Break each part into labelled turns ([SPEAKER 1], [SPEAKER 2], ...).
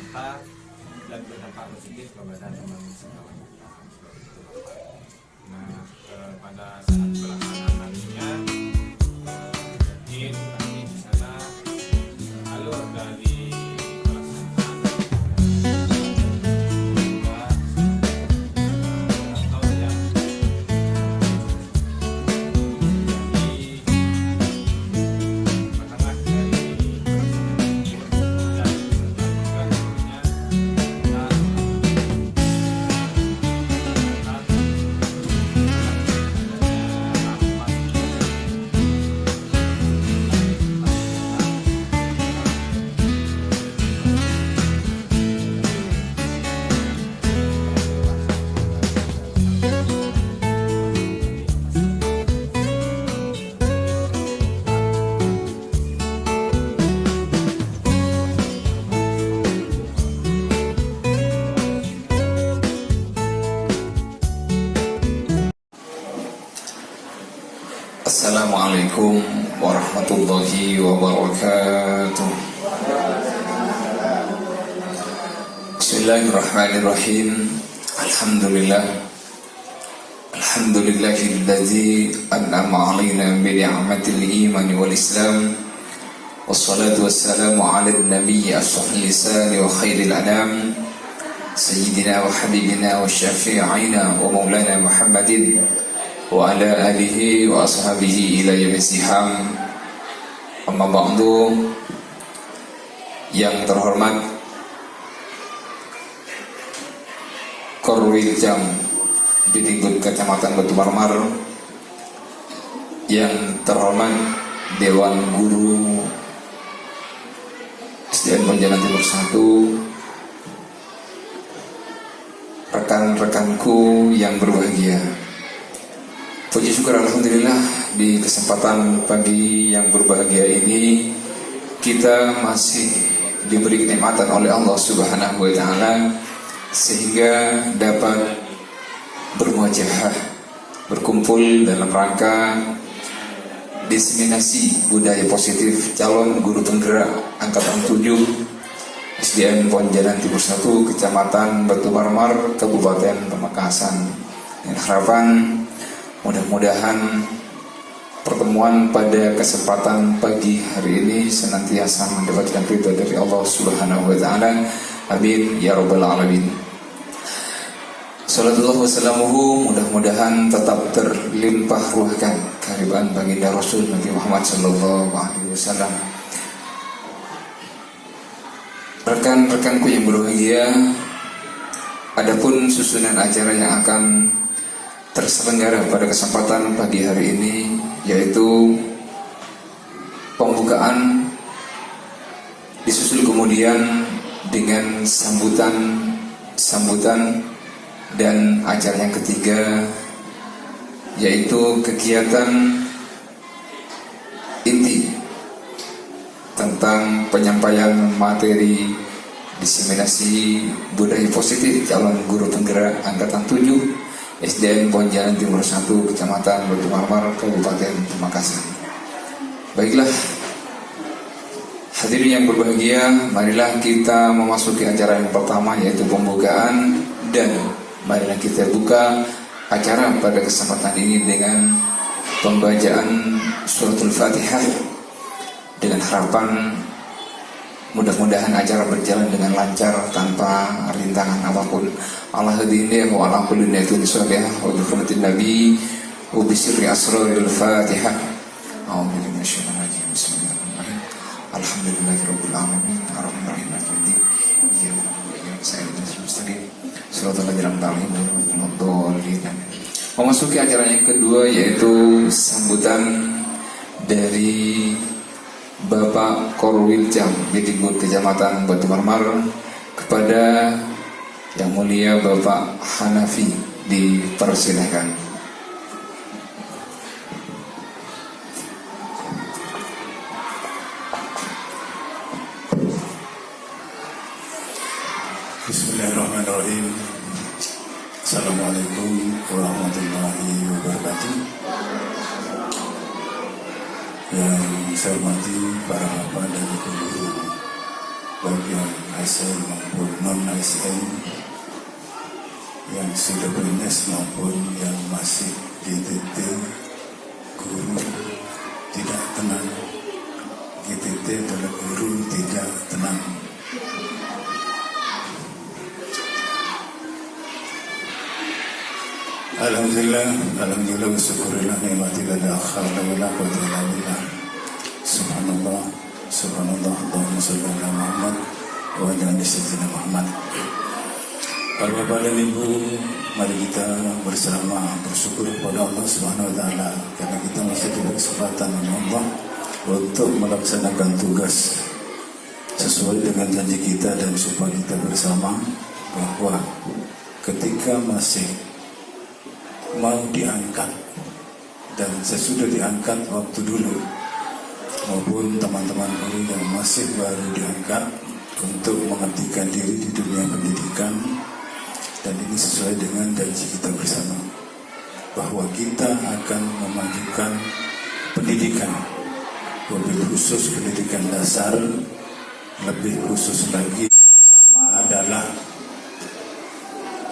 [SPEAKER 1] bermanfaat dan berdampak positif kepada teman sekawan. Nah, pada saat pelaksanaannya mungkin nanti di sana alur dari pelaksanaan atau yang
[SPEAKER 2] Assalamualaikum warahmatullahi wabarakatuh. Bismillahirrahmanirrahim. Alhamdulillahilladzi an'ama 'alaina bi ni'matil iman wal islam. Wassalatu wassalamu 'alan nabiyyi as-sahih lisan wa khairil anam sayyidina wa habibina wa syafi'ina wa maulana Muhammadin wa ala alihi wa ashabihi ila yaumil qiyamah. Amma ba'du. Yang terhormat Korwiljam Bitinggut Kecamatan Batu Marmar, yang terhormat Dewan Guru SDN Pontianak Timur 1, rekan-rekanku yang berbahagia. Puji syukur alhamdulillah, di kesempatan pagi yang berbahagia ini kita masih diberi kenikmatan oleh Allah Subhanahu wa taala sehingga dapat bermuajahah, berkumpul dalam rangka diseminasi budaya positif calon guru penggerak angkatan 7 SDN Pontianak Timur 1, Kecamatan Batu Marmar, Kabupaten Pamekasan. Dan harapan mudah-mudahan pertemuan pada kesempatan pagi hari ini senantiasa mendapatkan ridha dari Allah Subhanahu wa taala. Amin ya rabbal alamin. Sallallahu wasallamuhu, mudah-mudahan tetap terlimpah ruahkan kehadiran baginda Rasul Nabi Muhammad sallallahu alaihi wasallam. Rekan-rekanku yang berbahagia, adapun susunan acara yang akan terselenggara pada kesempatan pagi hari ini yaitu pembukaan, disusul kemudian dengan sambutan dan acara yang ketiga yaitu kegiatan inti tentang penyampaian materi diseminasi budaya positif calon guru penggerak angkatan 7 SDN Pontianak Timur 1, Kecamatan Batu Marmar, Kabupaten Pamekasan. Baiklah, hadirin yang berbahagia, marilah kita memasuki acara yang pertama yaitu pembukaan, dan marilah kita buka acara pada kesempatan ini dengan pembacaan suratul Fatihah dengan harapan mudah-mudahan acara berjalan dengan lancar tanpa rintangan apapun. Allah hadinna wa ala kulli niyatin shalihah wa bi hurmatin nabi wa bi sirri asraril Fatihah. A'udzu minasyaitonir rajim. Bismillahirrahmanirrahim. Alhamdulillahirabbil alamin arrahmanir rahim maliki yaumiddin. Iyyaka na'budu wa iyyaka nasta'in ihdinas siratal siratal ladzina an'amta 'alaihim ghairil maghdubi 'alaihim. Memasuki acara yang kedua yaitu sambutan dari Bapak Korwiljam Bitinggut Kecamatan Batu Marmar kepada Yang Mulia Bapak Hanafi, dipersilahkan.
[SPEAKER 3] Bismillahirrahmanirrahim. Assalamualaikum warahmatullahi wabarakatuh. Yang saya hormati para bapak dan ibu bagi yang ASN maupun non-ASN, yang sudah bernes maupun yang masih GTT, guru tidak tenang. GTT adalah guru tidak tenang. Alhamdulillah bersyukurillah nikmatillah la haula wala quwwata illa billah. Subhanallah, Allahumma shalli ala Muhammad wa ala ali sayyidina Muhammad. Para bapak dan ibu, mari kita bersama bersyukur kepada Allah Subhanahu wa taala karena kita masih diberi kesempatan oleh Allah untuk melaksanakan tugas sesuai dengan janji kita, dan supaya kita bersama bahwa ketika masih mau diangkat dan sesudah diangkat waktu dulu, maupun teman-teman guru yang masih baru diangkat untuk mengabdikan diri di dunia pendidikan, dan ini sesuai dengan janji kita bersama bahwa kita akan memajukan pendidikan, lebih khusus pendidikan dasar, lebih khusus lagi pertama adalah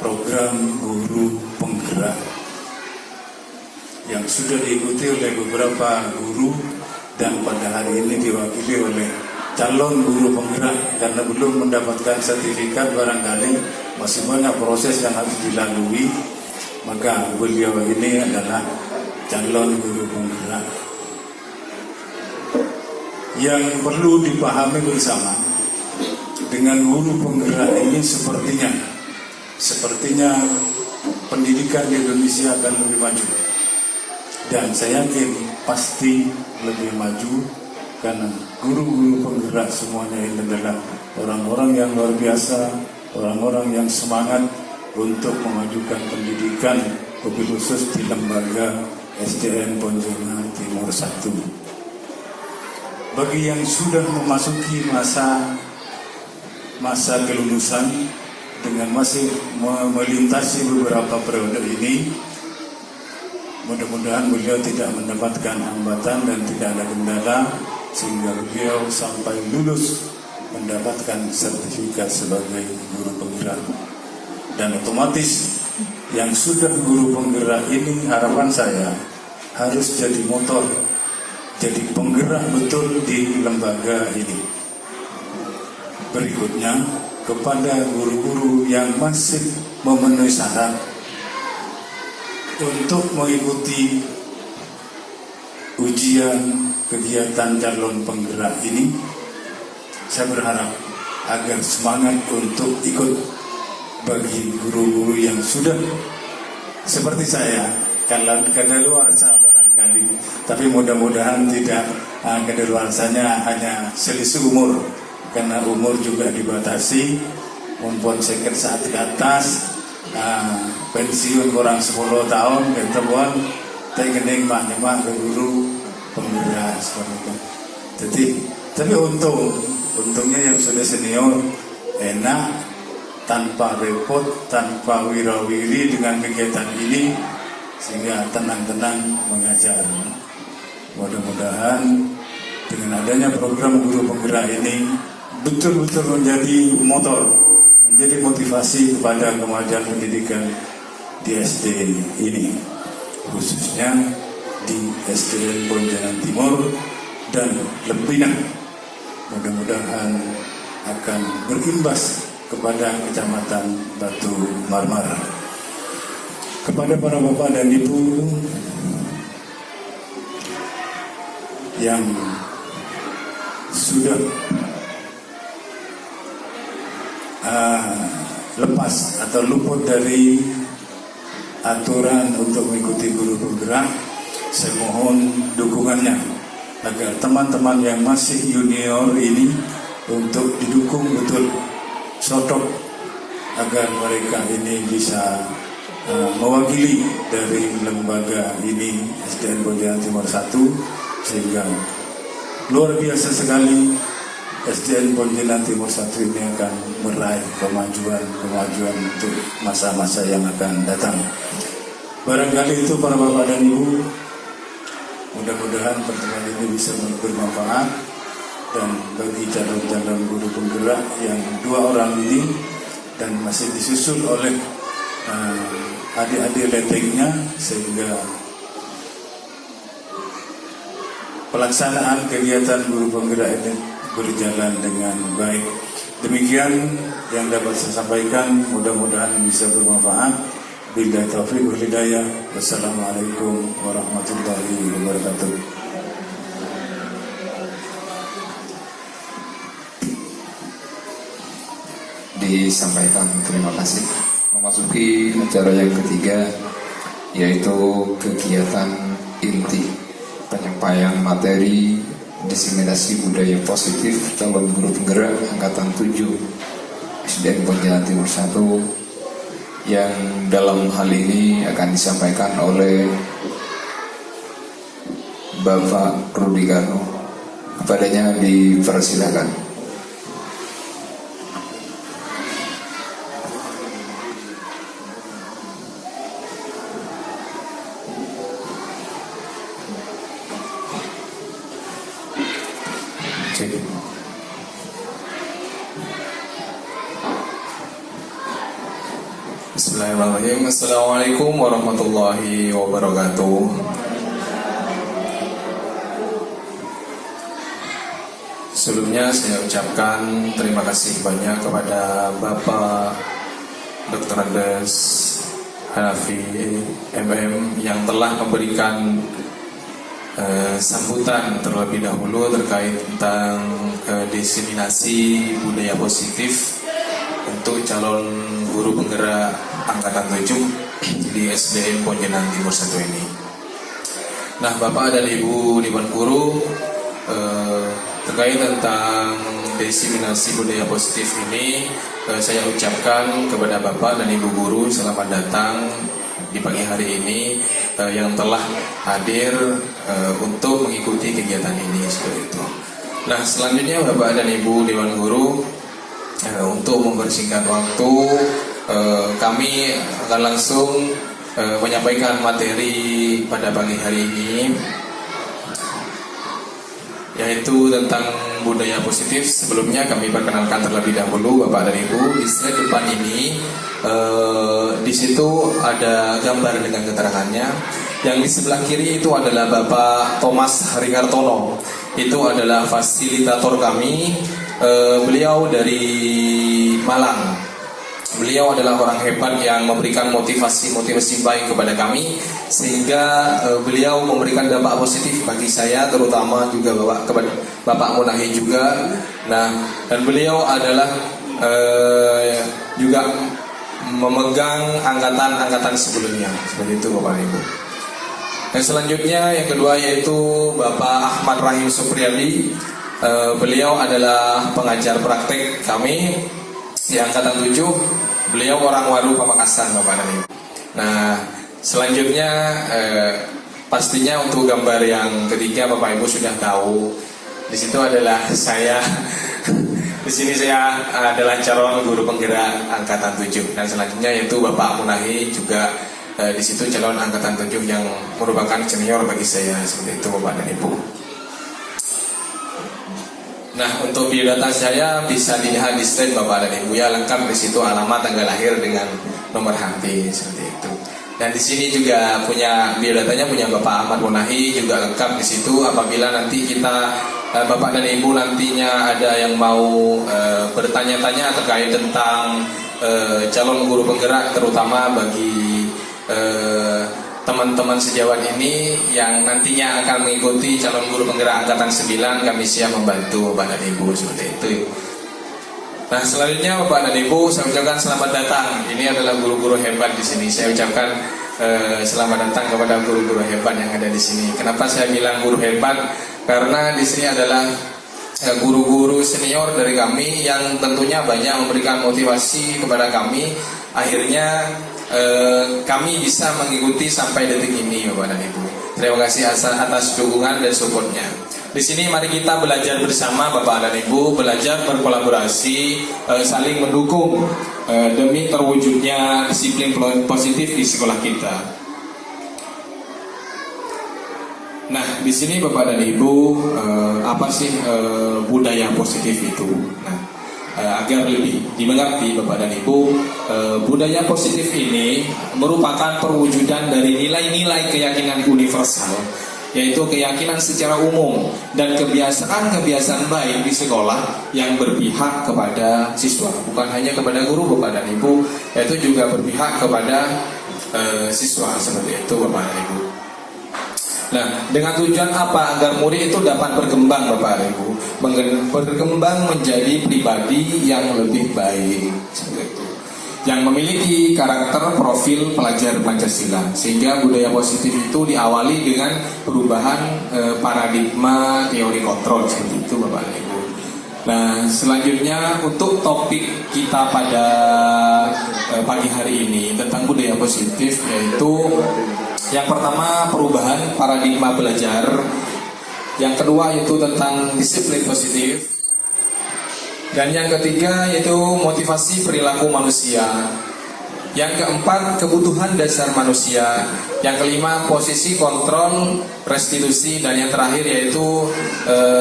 [SPEAKER 3] program guru penggerak yang sudah diikuti oleh beberapa guru, dan pada hari ini diwakili oleh calon guru penggerak karena belum mendapatkan sertifikat, barangkali masih banyak proses yang harus dilalui, maka beliau ini adalah calon guru penggerak. Yang perlu dipahami bersama dengan guru penggerak ini, sepertinya pendidikan di Indonesia akan lebih maju. Dan saya yakin pasti lebih maju karena guru-guru penggerak semuanya ini adalah orang-orang yang luar biasa, orang-orang yang semangat untuk memajukan pendidikan, lebih khusus di lembaga SDN Bonjolna Timur 1. Bagi yang sudah memasuki masa kelulusan dengan masih melintasi beberapa periode ini, mudah-mudahan beliau tidak mendapatkan hambatan dan tidak ada kendala sehingga beliau sampai lulus mendapatkan sertifikat sebagai guru penggerak. Dan otomatis yang sudah guru penggerak ini, harapan saya harus jadi motor, jadi penggerak betul di lembaga ini. Berikutnya, kepada guru-guru yang masih memenuhi syarat untuk mengikuti ujian kegiatan calon penggerak ini, saya berharap agar semangat untuk ikut. Bagi guru-guru yang sudah seperti saya, kadaluarsa barangkali, tapi mudah-mudahan tidak kadaluarsanya hanya selisih umur, karena umur juga dibatasi. Mumpun seket saat ke atas, pensiun kurang 10 tahun, ketemuan tegening mak ke guru penggerak seperti itu. Tapi untungnya yang sudah senior enak, tanpa repot, tanpa wirawiri dengan kegiatan ini, sehingga tenang-tenang mengajar. Mudah-mudahan dengan adanya program guru penggerak ini betul-betul menjadi motor, menjadi motivasi kepada kemajuan pendidikan di SD ini, khususnya di SDN Bonjolna Timur dan Lempinang. Mudah-mudahan akan berimbas kepada Kecamatan Batu Marmar. Kepada para bapak dan ibu yang sudah lepas atau luput dari aturan untuk mengikuti guru penggerak, saya mohon dukungannya agar teman-teman yang masih junior ini untuk didukung betul, sodok, agar mereka ini bisa mewakili dari lembaga ini SDN Bonjolna Timur 1, sehingga luar biasa sekali SDN Bonjolna Timur 1 ini akan meraih kemajuan untuk masa-masa yang akan datang. Barangkali itu para bapak dan ibu, mudah-mudahan pertemuan ini bisa bermanfaat dan bagi calon-calon guru penggerak yang 2 orang ini, dan masih disusul oleh adik-adik leteknya, sehingga pelaksanaan kegiatan guru penggerak ini berjalan dengan baik. Demikian yang dapat saya sampaikan, mudah-mudahan bisa bermanfaat. Billahi taufiq wal hidayah. Wassalamualaikum warahmatullahi wabarakatuh.
[SPEAKER 2] Disampaikan terima kasih. Memasuki acara yang ketiga, yaitu kegiatan inti penyampaian materi diseminasi budaya positif calon guru penggerak angkatan 7 SDN Pontianak Timur 1, yang dalam hal ini akan disampaikan oleh Bapak Rudi Gano. Kepadanya dipersilakan.
[SPEAKER 1] Bismillahirrahmanirrahim. Assalamualaikum warahmatullahi wabarakatuh. Sebelumnya saya ucapkan terima kasih banyak kepada Bapak Dr. Andes Hanafi MM yang telah memberikan sambutan terlebih dahulu terkait tentang diseminasi budaya positif untuk calon guru penggerak angkatan 7 di SDN Pontianak Timur 1 ini. Nah, Bapak dan Ibu Dewan Guru, terkait tentang diseminasi budaya positif ini, saya ucapkan kepada Bapak dan Ibu Guru selamat datang di pagi hari ini yang telah hadir untuk mengikuti kegiatan ini seperti itu. Nah, selanjutnya Bapak dan Ibu Dewan Guru, untuk mempersingkat waktu, kami akan langsung menyampaikan materi pada pagi hari ini, yaitu tentang budaya positif. Sebelumnya kami perkenalkan terlebih dahulu Bapak dan Ibu. Di slide depan ini, di situ ada gambar dengan keterangannya. Yang di sebelah kiri itu adalah Bapak Thomas Harikartono. Itu adalah fasilitator kami. Beliau dari Malang. Beliau adalah orang hebat yang memberikan motivasi baik kepada kami, sehingga beliau memberikan dampak positif bagi saya, terutama juga kepada Bapak Munahi juga. Nah, dan beliau adalah juga memegang angkatan sebelumnya, seperti itu Bapak Ibu. Dan selanjutnya yang kedua yaitu Bapak Ahmad Rahim Supriyadi. Beliau adalah pengajar praktek kami di angkatan 7. Beliau orang Waru Pamekasan, Bapak dan Ibu. Nah, selanjutnya pastinya untuk gambar yang ketiga Bapak Ibu sudah tahu. Di situ adalah saya. Di sini saya adalah calon guru penggerak angkatan 7. Dan selanjutnya yaitu Bapak Munahi juga di situ calon angkatan 7 yang merupakan senior bagi saya, seperti itu Bapak dan Ibu. Nah, untuk biodata saya bisa dilihat di slide Bapak dan Ibu ya, lengkap di situ alamat, tanggal lahir dengan nomor HP, seperti itu. Dan di sini juga punya biodatanya punya Bapak Ahmad Munahi, juga lengkap di situ. Apabila nanti kita Bapak dan Ibu nantinya ada yang mau bertanya-tanya terkait tentang calon guru penggerak, terutama bagi teman-teman sejawat ini yang nantinya akan mengikuti calon guru penggerak angkatan 9, kami siap membantu Bapak dan Ibu, seperti itu. Nah, selanjutnya Bapak dan Ibu, saya ucapkan selamat datang. Ini adalah guru-guru hebat di sini. Saya ucapkan selamat datang kepada guru-guru hebat yang ada di sini. Kenapa saya bilang guru hebat? Karena di sini adalah guru-guru senior dari kami yang tentunya banyak memberikan motivasi kepada kami. Akhirnya kami bisa mengikuti sampai detik ini, Bapak dan Ibu. Terima kasih atas dukungan dan supportnya. Di sini mari kita belajar bersama Bapak dan Ibu, belajar berkolaborasi, saling mendukung demi terwujudnya disiplin positif di sekolah kita. Nah, di sini Bapak dan Ibu, apa sih budaya positif itu? Nah, agar lebih dimengerti Bapak dan Ibu, budaya positif ini merupakan perwujudan dari nilai-nilai keyakinan universal, yaitu keyakinan secara umum dan kebiasaan-kebiasaan baik di sekolah yang berpihak kepada siswa, bukan hanya kepada guru Bapak dan Ibu, yaitu juga berpihak kepada siswa, seperti itu Bapak dan Ibu. Nah, dengan tujuan apa? Agar murid itu dapat berkembang Bapak dan Ibu, berkembang menjadi pribadi yang lebih baik, seperti itu, yang memiliki karakter profil pelajar Pancasila, sehingga budaya positif itu diawali dengan perubahan paradigma teori kontrol, seperti itu Bapak dan Ibu. Nah, selanjutnya untuk topik kita pada pagi hari ini tentang budaya positif, yaitu yang pertama perubahan paradigma belajar, yang kedua yaitu tentang disiplin positif, dan yang ketiga yaitu motivasi perilaku manusia, yang keempat kebutuhan dasar manusia, yang kelima posisi kontrol restitusi, dan yang terakhir yaitu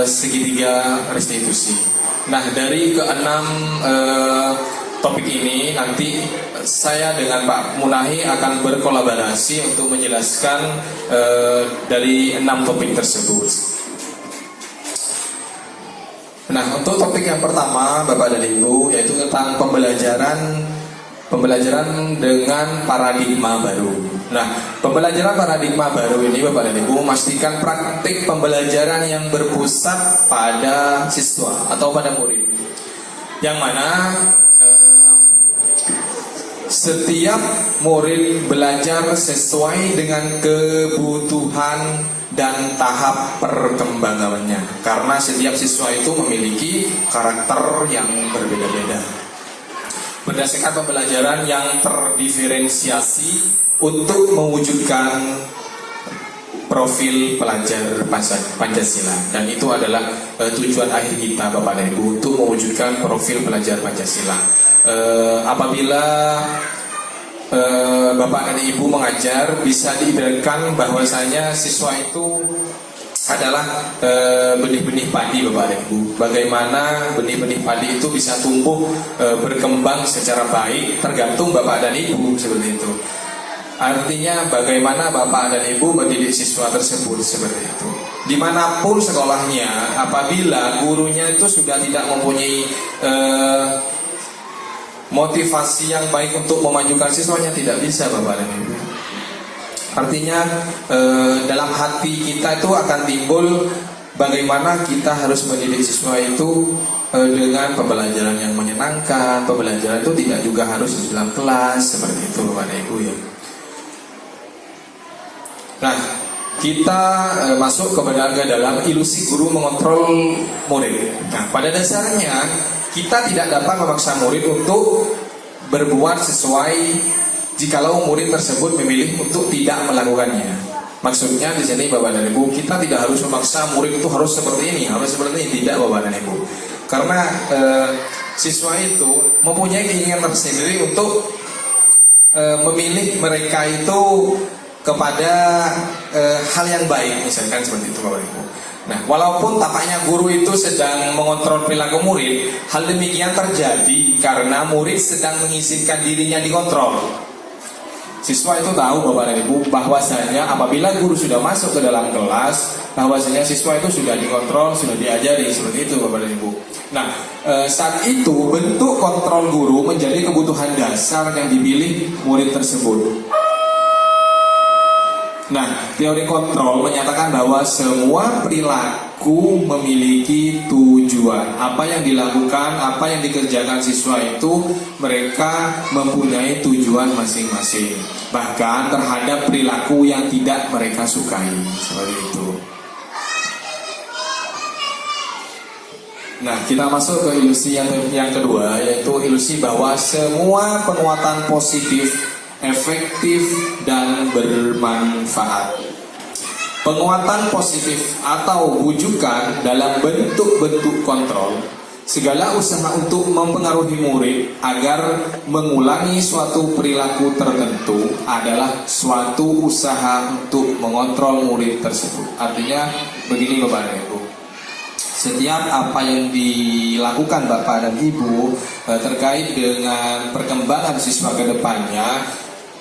[SPEAKER 1] segitiga restitusi. Nah, dari keenam topik ini nanti saya dengan Pak Munahi akan berkolaborasi untuk menjelaskan dari 6 topik tersebut. Nah, untuk topik yang pertama Bapak dan Ibu, yaitu tentang pembelajaran dengan paradigma baru. Nah, pembelajaran paradigma baru ini Bapak dan Ibu memastikan praktik pembelajaran yang berpusat pada siswa atau pada murid, yang mana setiap murid belajar sesuai dengan kebutuhan dan tahap perkembangannya, karena setiap siswa itu memiliki karakter yang berbeda-beda. Berdasarkan pembelajaran yang terdiferensiasi untuk mewujudkan profil pelajar Pancasila, dan itu adalah tujuan akhir kita Bapak dan Ibu, untuk mewujudkan profil pelajar Pancasila. Apabila Bapak dan Ibu mengajar, bisa diibaratkan bahwasanya siswa itu adalah benih-benih padi Bapak dan Ibu. Bagaimana benih-benih padi itu bisa tumbuh berkembang secara baik tergantung Bapak dan Ibu, seperti itu. Artinya bagaimana Bapak dan Ibu mendidik siswa tersebut, seperti itu. Dimanapun sekolahnya, apabila gurunya itu sudah tidak mempunyai motivasi yang baik untuk memajukan siswanya, tidak bisa Bapak dan Ibu. Artinya dalam hati kita itu akan timbul bagaimana kita harus mendidik siswa itu dengan pembelajaran yang menyenangkan. Pembelajaran itu tidak juga harus di dalam kelas, seperti itu Bapak dan Ibu ya. Nah, kita masuk kepada dalam ilusi guru mengontrol murid. Nah, pada dasarnya kita tidak dapat memaksa murid untuk berbuat sesuai jikalau murid tersebut memilih untuk tidak melakukannya. Maksudnya di sini Bapak dan Ibu, kita tidak harus memaksa murid itu harus seperti ini, harus seperti ini, tidak Bapak dan Ibu. Karena siswa itu mempunyai keinginan tersendiri untuk memilih mereka itu kepada hal yang baik, misalkan seperti itu Bapak Ibu. Nah, walaupun tampaknya guru itu sedang mengontrol perilaku murid, hal demikian terjadi karena murid sedang mengizinkan dirinya dikontrol. Siswa itu tahu Bapak dan Ibu bahwasanya apabila guru sudah masuk ke dalam kelas, bahwasanya siswa itu sudah dikontrol, sudah diajari, seperti itu Bapak dan Ibu. Nah, saat itu bentuk kontrol guru menjadi kebutuhan dasar yang dipilih murid tersebut. Nah, teori kontrol menyatakan bahwa semua perilaku memiliki tujuan. Apa yang dilakukan, apa yang dikerjakan siswa itu, mereka mempunyai tujuan masing-masing. Bahkan terhadap perilaku yang tidak mereka sukai, seperti itu. Nah, kita masuk ke ilusi yang kedua, yaitu ilusi bahwa semua penguatan positif efektif dan bermanfaat. Penguatan positif atau bujukan dalam bentuk-bentuk kontrol segala usaha untuk mempengaruhi murid agar mengulangi suatu perilaku tertentu adalah suatu usaha untuk mengontrol murid tersebut. Artinya begini Bapak dan Ibu, setiap apa yang dilakukan Bapak dan Ibu terkait dengan perkembangan siswa ke depannya,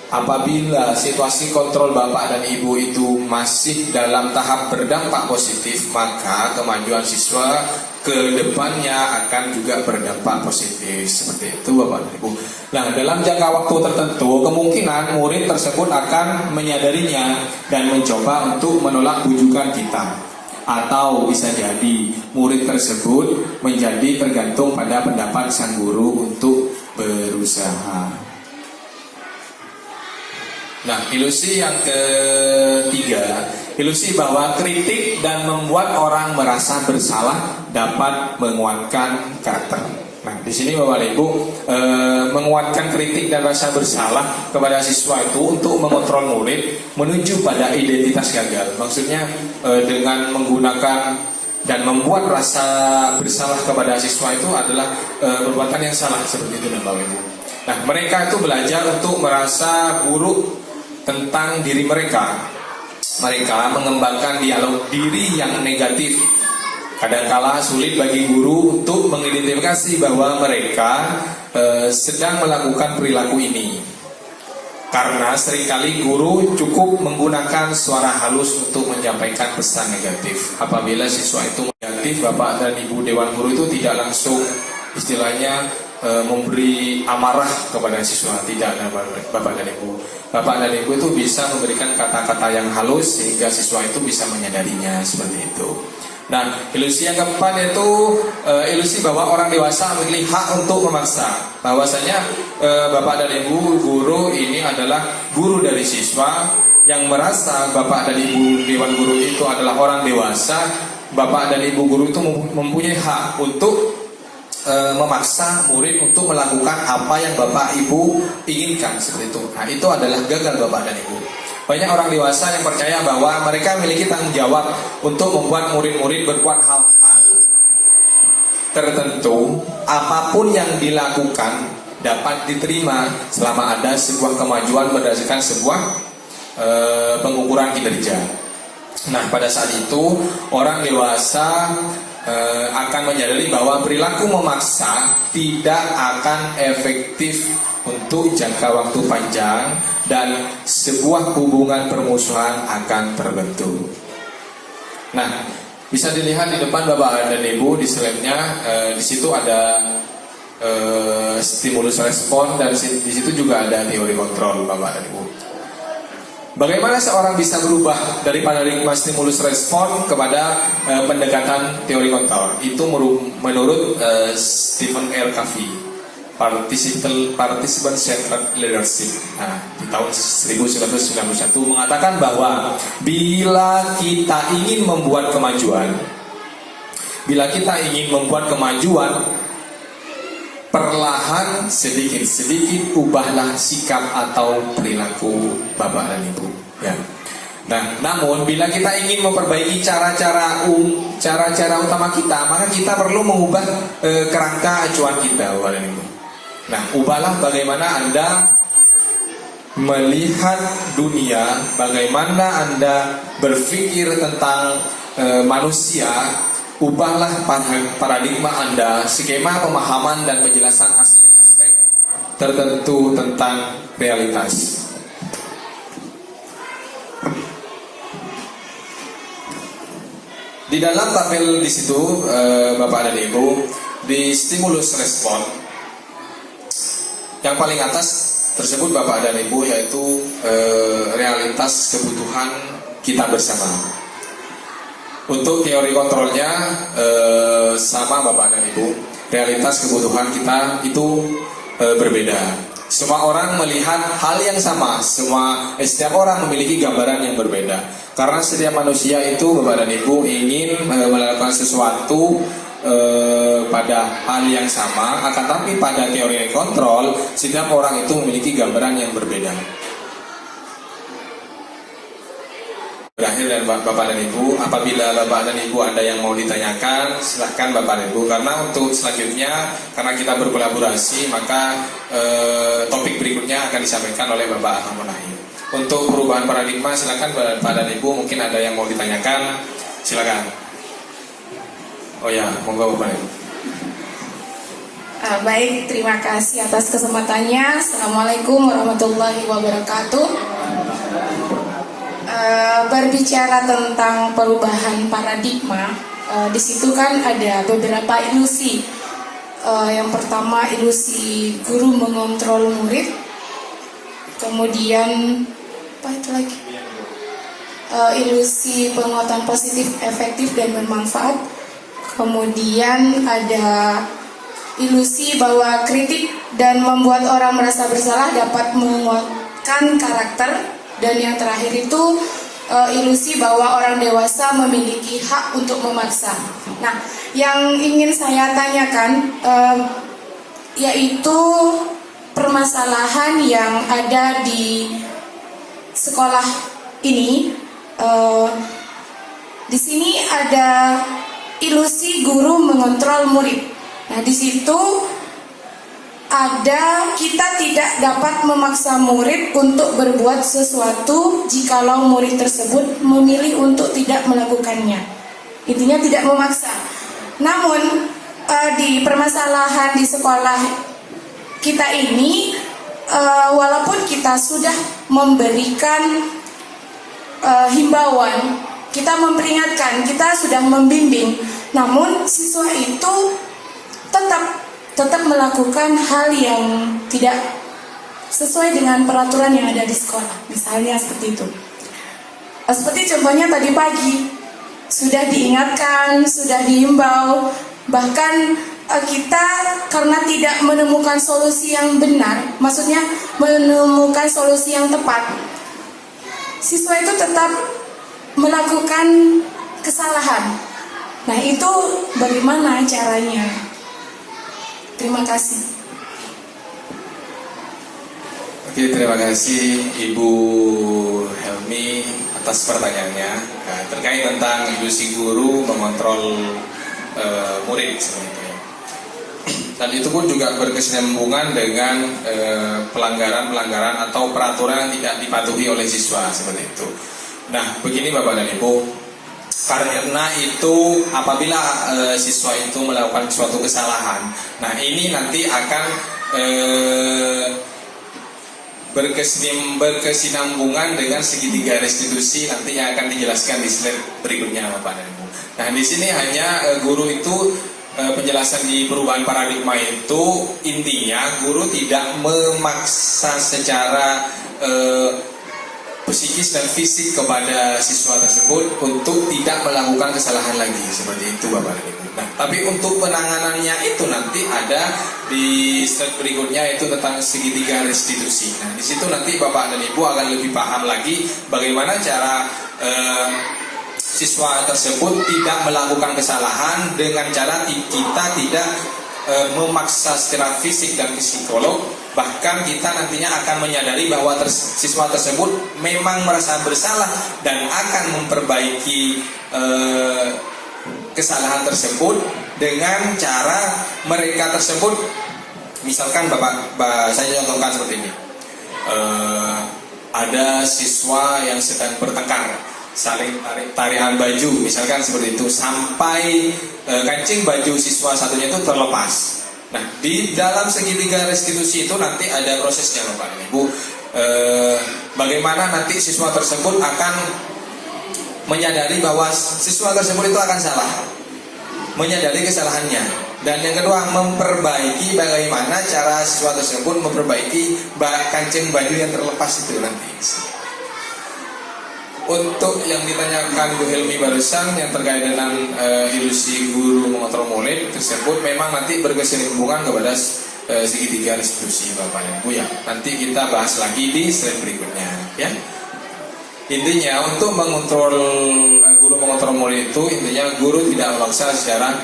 [SPEAKER 1] apabila situasi kontrol Bapak dan Ibu itu masih dalam tahap berdampak positif, maka kemajuan siswa ke depannya akan juga berdampak positif. Seperti itu Bapak dan Ibu. Nah, dalam jangka waktu tertentu, kemungkinan murid tersebut akan menyadarinya dan mencoba untuk menolak bujukan kita. Atau bisa jadi murid tersebut menjadi tergantung pada pendapat sang guru untuk berusaha. Nah, ilusi yang ketiga, ilusi bahwa kritik dan membuat orang merasa bersalah dapat menguatkan karakter. Nah, di sini Bapak dan Ibu, menguatkan kritik dan rasa bersalah kepada siswa itu untuk mengontrol murid menuju pada identitas gagal. Maksudnya dengan menggunakan dan membuat rasa bersalah kepada siswa itu adalah perbuatan yang salah, seperti itu Bapak Ibu. Nah, mereka itu belajar untuk merasa buruk tentang diri mereka. Mereka mengembangkan dialog diri yang negatif. Kadangkala sulit bagi guru untuk mengidentifikasi bahwa mereka sedang melakukan perilaku ini. Karena seringkali guru cukup menggunakan suara halus untuk menyampaikan pesan negatif. Apabila siswa itu negatif, Bapak dan Ibu Dewan Guru itu tidak langsung istilahnya memberi amarah kepada siswa, tidak, Bapak dan Ibu. Bapak dan Ibu itu bisa memberikan kata-kata yang halus sehingga siswa itu bisa menyadarinya, seperti itu. Nah, ilusi yang keempat yaitu ilusi bahwa orang dewasa memiliki hak untuk memaksa. Bahwasanya Bapak dan Ibu guru ini adalah guru dari siswa yang merasa Bapak dan Ibu Dewan Guru itu adalah orang dewasa. Bapak dan Ibu guru itu mempunyai hak untuk memaksa murid untuk melakukan apa yang Bapak Ibu inginkan, seperti itu. Nah, itu adalah gagal Bapak dan Ibu. Banyak orang dewasa yang percaya bahwa mereka memiliki tanggung jawab untuk membuat murid-murid berbuat hal-hal tertentu. Apapun yang dilakukan dapat diterima selama ada sebuah kemajuan berdasarkan sebuah pengukuran kinerja. Nah, pada saat itu orang dewasa akan menyadari bahwa perilaku memaksa tidak akan efektif untuk jangka waktu panjang dan sebuah hubungan permusuhan akan terbentuk. Nah, bisa dilihat di depan Bapak dan Ibu di slide-nya, di situ ada stimulus respon dan di situ juga ada teori kontrol Bapak dan Ibu. Bagaimana seorang bisa berubah dari paradigma stimulus respon kepada pendekatan teori kontrol? Itu menurut Stephen R. Covey, Participant Centered Leadership. Nah, di tahun 1991 mengatakan bahwa bila kita ingin membuat kemajuan, perlahan sedikit-sedikit ubahlah sikap atau perilaku Bapak dan Ibu. Ya. Nah, namun bila kita ingin memperbaiki cara-cara utama kita, maka kita perlu mengubah kerangka acuan kita, Bapak dan Ibu. Nah, ubahlah bagaimana Anda melihat dunia, bagaimana Anda berpikir tentang manusia. Ubahlah paradigma Anda, skema pemahaman dan penjelasan aspek-aspek tertentu tentang realitas. Di dalam tabel di situ, Bapak dan Ibu, di stimulus respon, yang paling atas tersebut Bapak dan Ibu yaitu realitas kebutuhan kita bersama. Untuk teori kontrolnya sama Bapak dan Ibu, realitas kebutuhan kita itu berbeda. Semua orang melihat hal yang sama, setiap orang memiliki gambaran yang berbeda. Karena setiap manusia itu Bapak dan Ibu ingin melakukan sesuatu pada hal yang sama, akan tapi pada teori kontrol setiap orang itu memiliki gambaran yang berbeda. terakhir dan Bapak dan Ibu. Apabila Bapak dan Ibu ada yang mau ditanyakan, silahkan Bapak dan Ibu. Karena untuk selanjutnya, karena kita berkolaborasi, maka topik berikutnya akan disampaikan oleh Bapak Ahmad Munahir. Untuk perubahan paradigma, silahkan Bapak dan Ibu, mungkin ada yang mau ditanyakan, silakan. Oh ya, monggo Bapak dan Ibu.
[SPEAKER 4] Baik, terima kasih atas kesempatannya. Assalamualaikum warahmatullahi wabarakatuh. Berbicara tentang perubahan paradigma, di situ kan ada beberapa ilusi. Yang pertama ilusi guru mengontrol murid, kemudian apa itu lagi? Ilusi penguatan positif, efektif dan bermanfaat. Kemudian ada ilusi bahwa kritik dan membuat orang merasa bersalah dapat menguatkan karakter. Dan yang terakhir itu ilusi bahwa orang dewasa memiliki hak untuk memaksa. Nah, yang ingin saya tanyakan yaitu permasalahan yang ada di sekolah ini. Di sini ada ilusi guru mengontrol murid. Nah, di situ ada kita tidak dapat memaksa murid untuk berbuat sesuatu jikalau murid tersebut memilih untuk tidak melakukannya. Intinya tidak memaksa. Namun di permasalahan di sekolah kita ini, walaupun kita sudah memberikan himbauan, kita memperingatkan, kita sudah membimbing, namun siswa itu tetap melakukan hal yang tidak sesuai dengan peraturan yang ada di sekolah. Misalnya seperti itu. Seperti contohnya tadi pagi sudah diingatkan, sudah dihimbau, bahkan kita karena tidak menemukan solusi yang benar, maksudnya menemukan solusi yang tepat, siswa itu tetap melakukan kesalahan. Nah, itu bagaimana caranya? Terima kasih.
[SPEAKER 1] Oke, terima kasih Ibu Helmi atas pertanyaannya. Nah, terkait tentang ilusi guru mengontrol murid seperti itu. Dan itu pun juga berkesinambungan dengan pelanggaran-pelanggaran atau peraturan yang tidak dipatuhi oleh siswa seperti itu. Nah, begini Bapak dan Ibu. Karena itu apabila siswa itu melakukan suatu kesalahan, nah ini nanti akan berkesinambungan dengan segitiga restitusi nanti yang akan dijelaskan di slide berikutnya Bapak dan Ibu. Nah, di sini hanya guru itu penjelasan di perubahan paradigma itu intinya guru tidak memaksa secara psikis dan fisik kepada siswa tersebut untuk tidak melakukan kesalahan lagi seperti itu Bapak dan Ibu. Nah, tapi untuk penanganannya itu nanti ada di slide berikutnya itu tentang segitiga restitusi. Nah, di situ nanti Bapak dan Ibu akan lebih paham lagi bagaimana cara siswa tersebut tidak melakukan kesalahan dengan cara kita tidak memaksa secara fisik dan psikolog. Bahkan kita nantinya akan menyadari bahwa siswa tersebut memang merasa bersalah dan akan memperbaiki kesalahan tersebut dengan cara mereka tersebut. Misalkan saya contohkan seperti ini. Ada siswa yang sedang bertengkar, saling tarikan baju, misalkan seperti itu, sampai kancing baju siswa satunya itu terlepas. Nah, di dalam segitiga restitusi itu nanti ada prosesnya Bapak dan Ibu. Bagaimana nanti siswa tersebut akan menyadari bahwa siswa tersebut itu akan salah, menyadari kesalahannya. Dan yang kedua, memperbaiki bagaimana cara siswa tersebut memperbaiki kancing baju yang terlepas itu nanti. Untuk yang ditanyakan Bu Helmi barusan yang terkait dengan ilusi guru mengontrol murid tersebut memang nanti berkesinambungan kepada segitiga restitusi Bapak dan Ibu ya. Nanti kita bahas lagi di slide berikutnya ya. Intinya untuk mengontrol guru mengontrol murid itu intinya guru tidak memaksa secara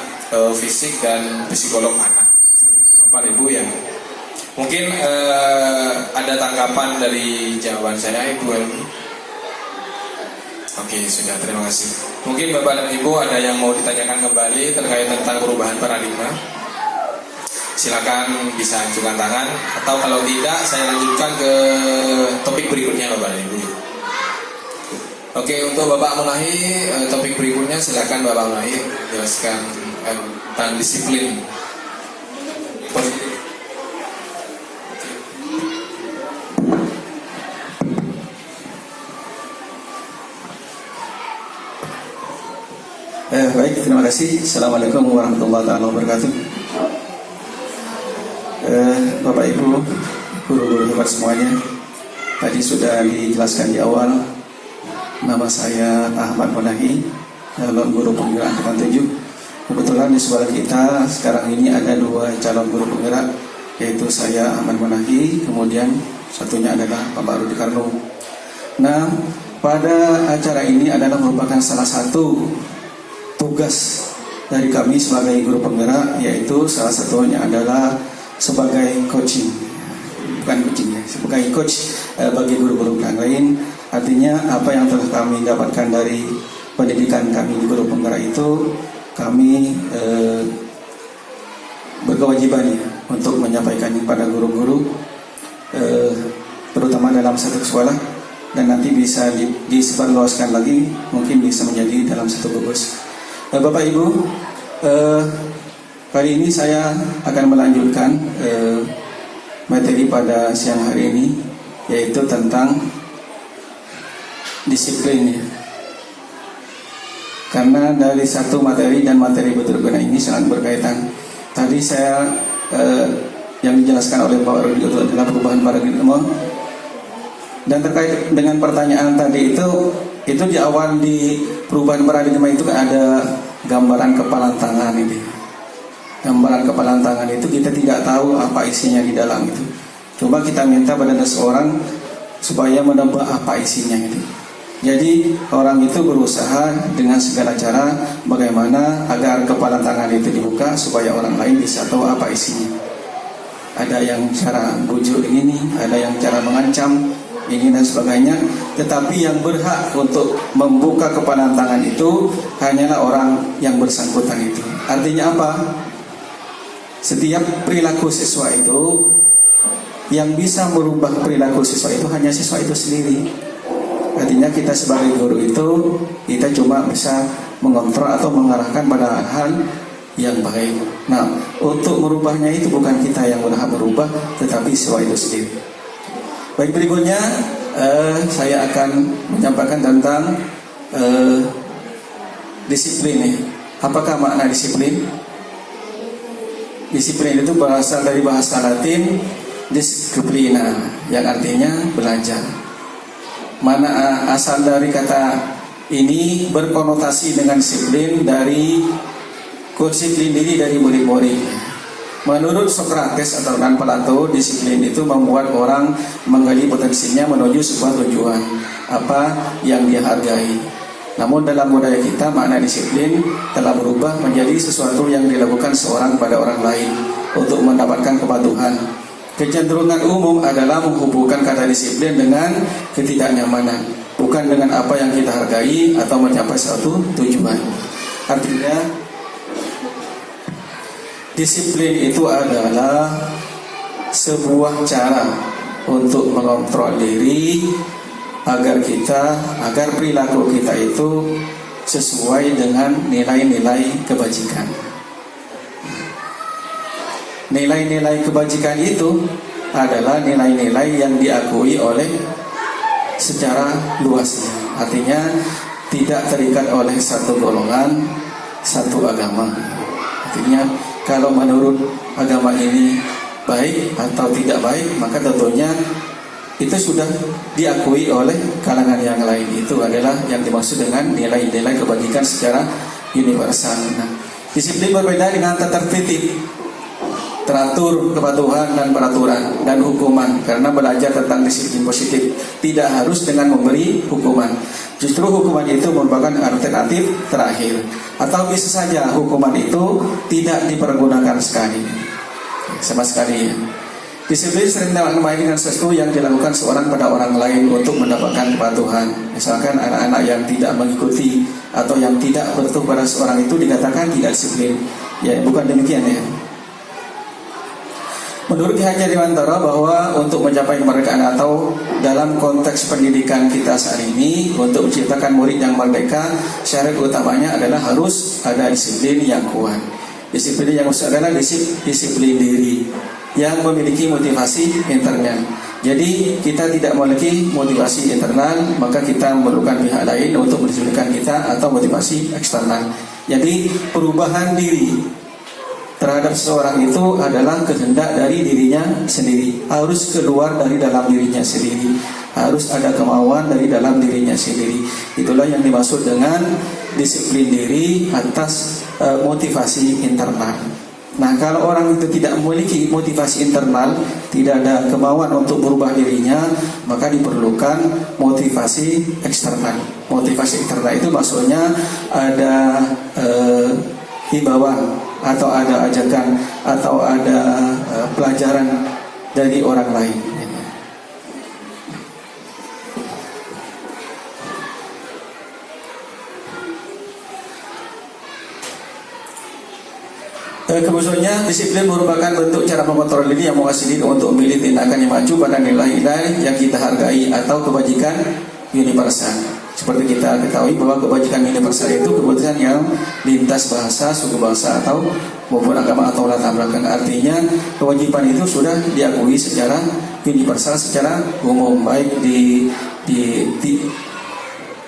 [SPEAKER 1] fisik dan psikolog anak. Bapak dan Ibu ya. Mungkin ada tanggapan dari jawaban saya Ibu Helmi. Oke, sudah, terima kasih. Mungkin Bapak dan Ibu ada yang mau ditanyakan kembali terkait tentang perubahan paradigma? Silakan bisa ajukan tangan, atau kalau tidak saya lanjutkan ke topik berikutnya Bapak dan Ibu. Oke, untuk Bapak Munahi, topik berikutnya silakan Bapak Munahi jelaskan tentang disiplin.
[SPEAKER 5] Baik, terima kasih. Assalamualaikum warahmatullahi wabarakatuh. Bapak Ibu, guru-guru hebat semuanya, tadi sudah dijelaskan di awal. Nama saya Ahmad Munahi, calon guru penggerak angkatan 7. Kebetulan di sekolah kita sekarang ini ada 2 calon guru penggerak, yaitu saya Ahmad Munahi, kemudian satunya adalah Bapak Rudi Karno. Nah, pada acara ini adalah merupakan salah satu tugas dari kami sebagai guru penggerak, yaitu salah satunya adalah sebagai coaching, bukan coaching ya, sebagai coach bagi guru-guru yang lain. Artinya apa yang telah kami dapatkan dari pendidikan kami di guru penggerak itu, kami berkewajiban ya untuk menyampaikannya pada guru-guru, terutama dalam satu sekolah, dan nanti bisa disebarluaskan lagi, mungkin bisa menjadi dalam satu gugus. Bapak Ibu, kali ini saya akan melanjutkan materi pada siang hari ini, yaitu tentang disiplin ya. Karena dari satu materi dan materi berikutnya ini sangat berkaitan. Tadi saya yang dijelaskan oleh Pak Rudi itu adalah perubahan paradigma, dan terkait dengan pertanyaan tadi itu di awal di perubahan paradigma itu kan ada gambaran kepalan tangan ini. Gambaran kepalan tangan itu kita tidak tahu apa isinya di dalam itu. Coba kita minta pada seseorang supaya menebak apa isinya itu. Jadi orang itu berusaha dengan segala cara bagaimana agar kepalan tangan itu dibuka supaya orang lain bisa tahu apa isinya. Ada yang cara bujuk ini, ada yang cara mengancam ini dan sebagainya. Tetapi yang berhak untuk membuka kepalan tangan itu hanyalah orang yang bersangkutan itu. Artinya apa? Setiap perilaku siswa itu, yang bisa merubah perilaku siswa itu hanya siswa itu sendiri. Artinya kita sebagai guru itu, kita cuma bisa mengontrol atau mengarahkan pada hal yang baik. Nah, untuk merubahnya itu bukan kita yang berhak merubah, tetapi siswa itu sendiri. Baik, berikutnya saya akan menyampaikan tentang disiplin ya. Apakah makna disiplin? Disiplin itu berasal dari bahasa Latin disciplina, yang artinya belajar. Mana asal dari kata ini berkonotasi dengan disiplin dari disiplin diri dari murid-murid. Menurut Socrates atau dan Plato, disiplin itu membuat orang menggali potensinya menuju sebuah tujuan apa yang dia hargai. Namun dalam budaya kita, makna disiplin telah berubah menjadi sesuatu yang dilakukan seorang pada orang lain untuk mendapatkan kepatuhan. Kecenderungan umum adalah menghubungkan kata disiplin dengan ketidaknyamanan, bukan dengan apa yang kita hargai atau mencapai suatu tujuan. Artinya, disiplin itu adalah sebuah cara untuk mengontrol diri agar perilaku kita itu sesuai dengan nilai-nilai kebajikan. Nilai-nilai kebajikan itu adalah nilai-nilai yang diakui oleh secara luasnya. Artinya tidak terikat oleh satu golongan, satu agama. Artinya kalau menurut agama ini baik atau tidak baik, maka tentunya itu sudah diakui oleh kalangan yang lain. Itu adalah yang dimaksud dengan nilai-nilai kebajikan secara universal. Nah, disiplin berbeda dengan tertib, teratur, kepatuhan dan peraturan dan hukuman. Karena belajar tentang disiplin positif tidak harus dengan memberi hukuman. Justru hukuman itu merupakan alternatif terakhir. Atau bisa saja hukuman itu tidak dipergunakan sekali, sama sekali ya. Disiplin sering dinamai dengan sesuatu yang dilakukan seorang pada orang lain untuk mendapatkan kepatuhan. Misalkan anak-anak yang tidak mengikuti atau yang tidak bertuh pada seorang itu dikatakan tidak disiplin. Ya, bukan demikian ya. Menurut Ki Hajar Dewantara bahwa untuk mencapai kemerdekaan atau dalam konteks pendidikan kita saat ini untuk menciptakan murid yang merdeka, syarat utamanya adalah harus ada disiplin yang kuat. Disiplin yang maksud adalah disiplin diri yang memiliki motivasi internal. Jadi kita tidak memiliki motivasi internal, maka kita memerlukan pihak lain untuk mendisiplinkan kita atau motivasi eksternal. Jadi perubahan diri terhadap seseorang itu adalah kehendak dari dirinya sendiri, harus keluar dari dalam dirinya sendiri, harus ada kemauan dari dalam dirinya sendiri. Itulah yang dimaksud dengan disiplin diri atas motivasi internal. Nah, kalau orang itu tidak memiliki motivasi internal, tidak ada kemauan untuk berubah dirinya, maka diperlukan motivasi eksternal. Motivasi eksternal itu maksudnya ada himbauan atau ada ajakan atau ada pelajaran dari orang lain. Kemudiannya disiplin merupakan bentuk cara mengontrol diri yang menguasai diri untuk memilih tindakan yang maju pada nilai-nilai yang kita hargai atau kebajikan universal. Seperti kita ketahui bahwa kebajikan universal itu keputusan yang lintas bahasa, suku bangsa atau maupun agama atau latar belakang. Artinya kewajiban itu sudah diakui secara universal, secara umum, baik di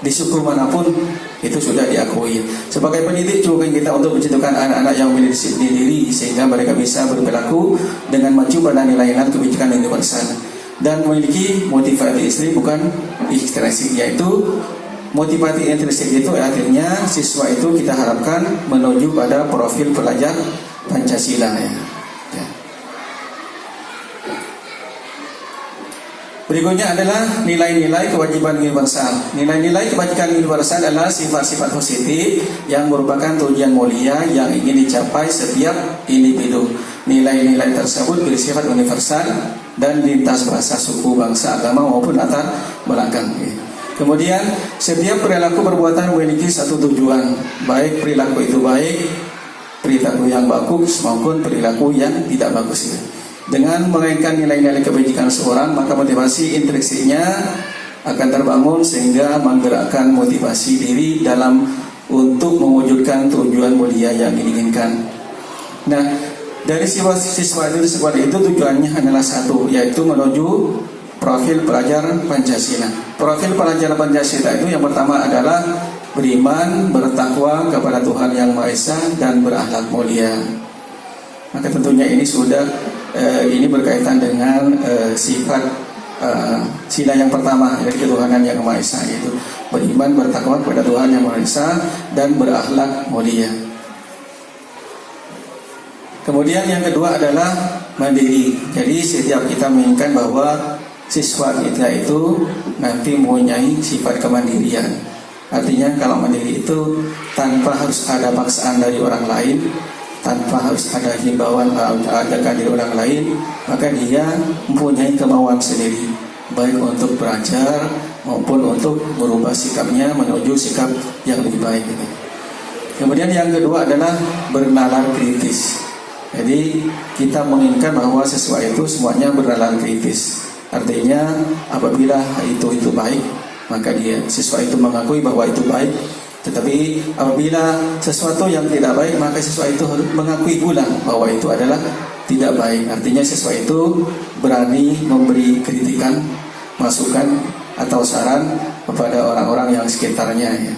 [SPEAKER 5] suku manapun itu sudah diakui. Sebagai pendidik juga kita untuk menciptakan anak-anak yang memiliki disiplin diri sehingga mereka bisa berperilaku dengan maju pada nilai-nilai kebijakan universal dan memiliki motivasi istri bukan intrinsik, yaitu motivasi intrinsik itu artinya siswa itu kita harapkan menuju pada profil pelajar Pancasila ya. Berikutnya adalah nilai-nilai kewajiban universal. Nilai-nilai kebajikan universal adalah sifat-sifat positif yang merupakan tujuan mulia yang ingin dicapai setiap individu. Nilai-nilai tersebut bersifat universal dan lintas bahasa, suku, bangsa, agama maupun latar belakang. Kemudian setiap perilaku perbuatan memiliki satu tujuan, baik perilaku itu baik, perilaku yang bagus maupun perilaku yang tidak bagus. Dengan mengaitkan nilai-nilai kebajikan seorang, maka motivasi intrinsiknya akan terbangun sehingga menggerakkan motivasi diri dalam untuk mewujudkan tujuan mulia yang diinginkan. Nah, dari siswa itu tujuannya adalah satu, yaitu menuju profil pelajar Pancasila. Profil pelajar Pancasila itu yang pertama adalah beriman, bertakwa kepada Tuhan Yang Maha Esa dan berakhlak mulia. Maka tentunya ini sudah ini berkaitan dengan sifat sila yang pertama dari ketuhanan Yang Maha Esa, yaitu beriman, bertakwa kepada Tuhan Yang Maha Esa dan berakhlak mulia. Kemudian yang kedua adalah mandiri. Jadi setiap kita menginginkan bahwa siswa kita itu nanti mempunyai sifat kemandirian. Artinya kalau mandiri itu tanpa harus ada paksaan dari orang lain, tanpa harus ada himbauan ajakan dari orang lain, maka dia mempunyai kemauan sendiri, baik untuk belajar maupun untuk merubah sikapnya menuju sikap yang lebih baik. Kemudian yang kedua adalah bernalar kritis. Jadi kita menginginkan bahwa siswa itu semuanya bernalar kritis. Artinya apabila itu baik, maka siswa itu mengakui bahwa itu baik. Tetapi apabila sesuatu yang tidak baik, maka siswa itu harus mengakui pula bahwa itu adalah tidak baik. Artinya siswa itu berani memberi kritikan, masukan atau saran kepada orang-orang yang sekitarnya ya.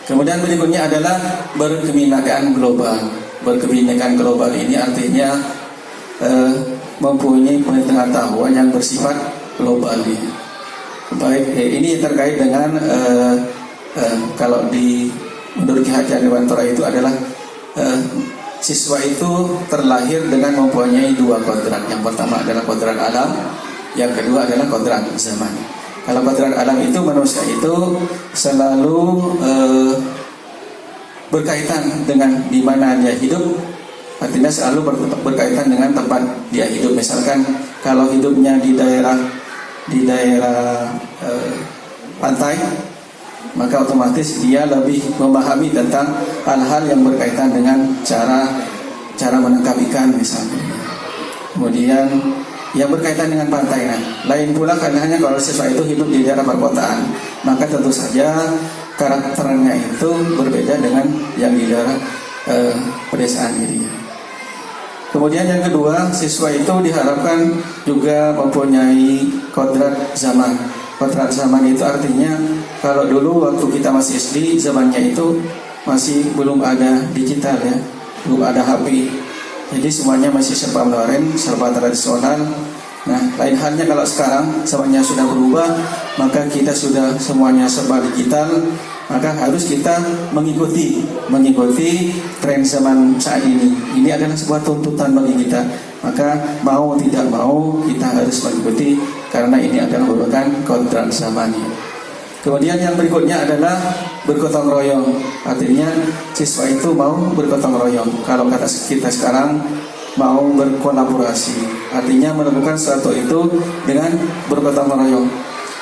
[SPEAKER 5] Kemudian berikutnya adalah berkebinekaan global. Berkebinekaan global ini artinya mempunyai pengetahuan yang bersifat global ya. Baik, ini terkait dengan kalau menurut Ki Hajar Dewantara itu adalah siswa itu terlahir dengan mempunyai dua kodrat. Yang pertama adalah kodrat alam, yang kedua adalah kodrat zaman. Kalau kodrat alam itu manusia itu selalu berkaitan dengan di mana dia hidup, Artinya selalu berkaitan dengan tempat dia hidup. Misalkan kalau hidupnya di daerah pantai, maka otomatis dia lebih memahami tentang hal-hal yang berkaitan dengan cara menangkap ikan misalnya. Kemudian yang berkaitan dengan pantai. Nah, lain pula kadang-kadang kalau siswa itu hidup di daerah perkotaan, maka tentu saja karakternya itu berbeda dengan yang di daerah pedesaan gitu ya. Kemudian yang kedua, siswa itu diharapkan juga mempunyai kodrat zaman. Kodrat zaman itu artinya kalau dulu waktu kita masih SD, zamannya itu masih belum ada digital ya, belum ada HP. Jadi semuanya masih serba modern, serba tradisional. Nah, lain halnya kalau sekarang semuanya sudah berubah, maka kita sudah semuanya serba digital, maka harus kita mengikuti tren zaman saat ini. Ini adalah sebuah tuntutan bagi kita. Maka mau tidak mau kita harus mengikuti karena ini adalah merupakan kodrat zaman. Kemudian yang berikutnya adalah bergotong royong. Artinya siswa itu mau bergotong royong. Kalau kata kita sekarang mau berkolaborasi, artinya melakukan sesuatu itu dengan bergotong royong.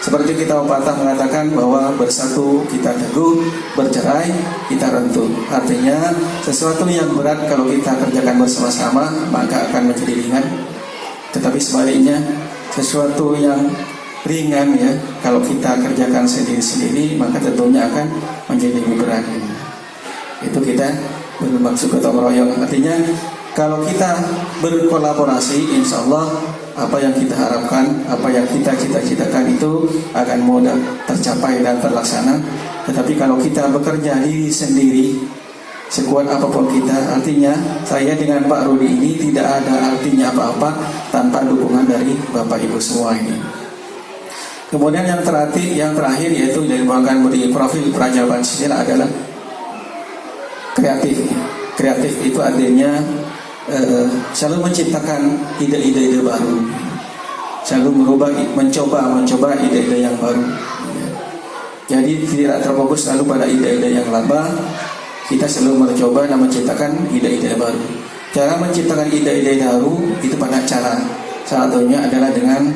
[SPEAKER 5] Seperti kita pepatah mengatakan bahwa bersatu kita teguh, bercerai kita rentuh. Artinya sesuatu yang berat kalau kita kerjakan bersama-sama maka akan menjadi ringan. Tetapi sebaliknya sesuatu yang ringan ya kalau kita kerjakan sendiri-sendiri maka tentunya akan menjadi lebih berat. Itu kita bermaksud gotong royong. Artinya kalau kita berkolaborasi, insya Allah apa yang kita harapkan, apa yang kita cita-citakan itu akan mudah tercapai dan terlaksana. Tetapi kalau kita bekerja diri sendiri, sekuat apapun kita, artinya saya dengan Pak Rudi ini tidak ada artinya apa-apa tanpa dukungan dari Bapak Ibu semua ini. Kemudian yang terakhir yaitu dari merupakan profil Praja Pancasila adalah kreatif. Kreatif itu artinya selalu menciptakan ide-ide baru, selalu mencoba ide-ide yang baru. Jadi tidak terfokus selalu pada ide-ide yang lama. Kita selalu mencoba dan menciptakan ide-ide baru. Cara menciptakan ide-ide baru itu pada cara. Salah satunya adalah dengan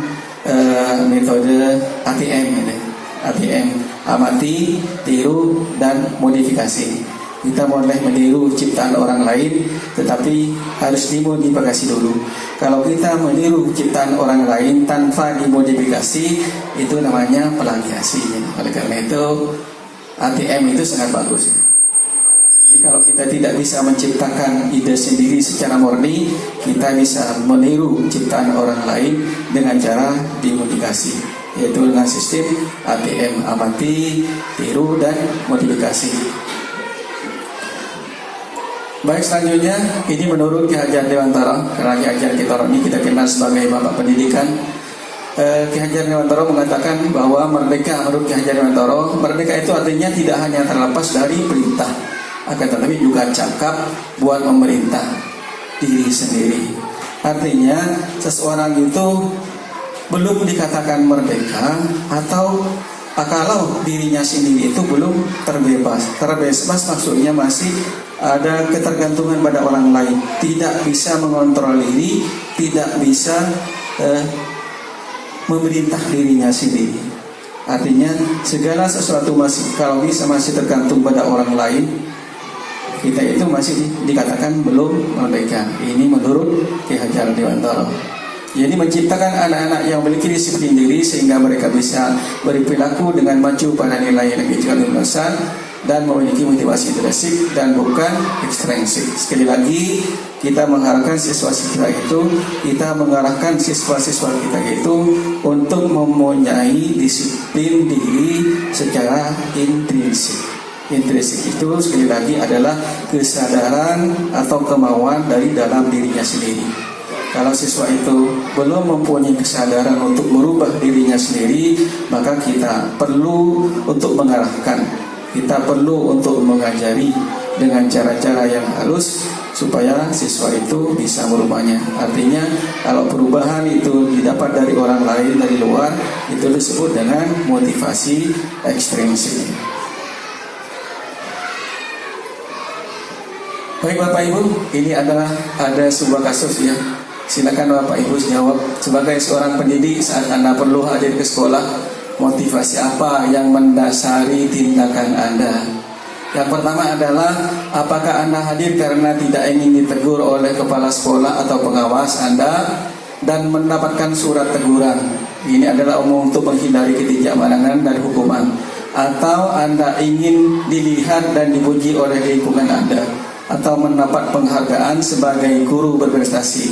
[SPEAKER 5] metode ATM, amati, tiru, dan modifikasi. Kita boleh meniru ciptaan orang lain, tetapi harus dimodifikasi dulu. Kalau kita meniru ciptaan orang lain tanpa dimodifikasi, itu namanya plagiasi. Oleh karena itu, ATM itu sangat bagus. Jadi kalau kita tidak bisa menciptakan ide sendiri secara murni, kita bisa meniru ciptaan orang lain dengan cara dimodifikasi, yaitu dengan sistem ATM, amati, tiru, dan modifikasi. Baik, selanjutnya ini menurut Ki Hajar Dewantara. Karena Ki Hajar ini kita kenal sebagai Bapak Pendidikan. Ki Hajar Dewantara mengatakan bahwa merdeka, menurut Ki Hajar Dewantara, merdeka itu artinya tidak hanya terlepas dari perintah, akan tetapi juga cakap buat memerintah diri sendiri. Artinya seseorang itu belum dikatakan merdeka atau kalau dirinya sendiri itu belum terbebas. Terbebas maksudnya masih ada ketergantungan pada orang lain, tidak bisa mengontrol diri, tidak bisa memerintah dirinya sendiri. Artinya segala sesuatu kalau masih tergantung pada orang lain, kita itu masih dikatakan belum merdeka. Ini menurut Ki Hajar Dewantara. Jadi menciptakan anak-anak yang memiliki disiplin diri sehingga mereka bisa berperilaku dengan maju pada nilai yang kejujuran dan memiliki motivasi intrinsik dan bukan ekstrinsik. Sekali lagi kita mengharapkan siswa-siswa itu, kita mengarahkan siswa-siswa kita itu untuk mempunyai disiplin diri secara intrinsik. Intrinsik itu sekali lagi adalah kesadaran atau kemauan dari dalam dirinya sendiri. Kalau siswa itu belum mempunyai kesadaran untuk merubah dirinya sendiri, maka kita perlu untuk mengarahkan, kita perlu untuk mengajari dengan cara-cara yang halus supaya siswa itu bisa merubahnya. Artinya kalau perubahan itu didapat dari orang lain, dari luar, itu disebut dengan motivasi ekstrinsik. Baik Bapak Ibu, ini adalah ada sebuah kasus ya. Silakan Bapak Ibu jawab sebagai seorang pendidik saat Anda perlu hadir ke sekolah, motivasi apa yang mendasari tindakan Anda? Yang pertama adalah apakah Anda hadir karena tidak ingin ditegur oleh kepala sekolah atau pengawas Anda dan mendapatkan surat teguran? Ini adalah umum untuk menghindari ketidakmenangan dari hukuman. Atau Anda ingin dilihat dan dipuji oleh lingkungan Anda, atau mendapat penghargaan sebagai guru berprestasi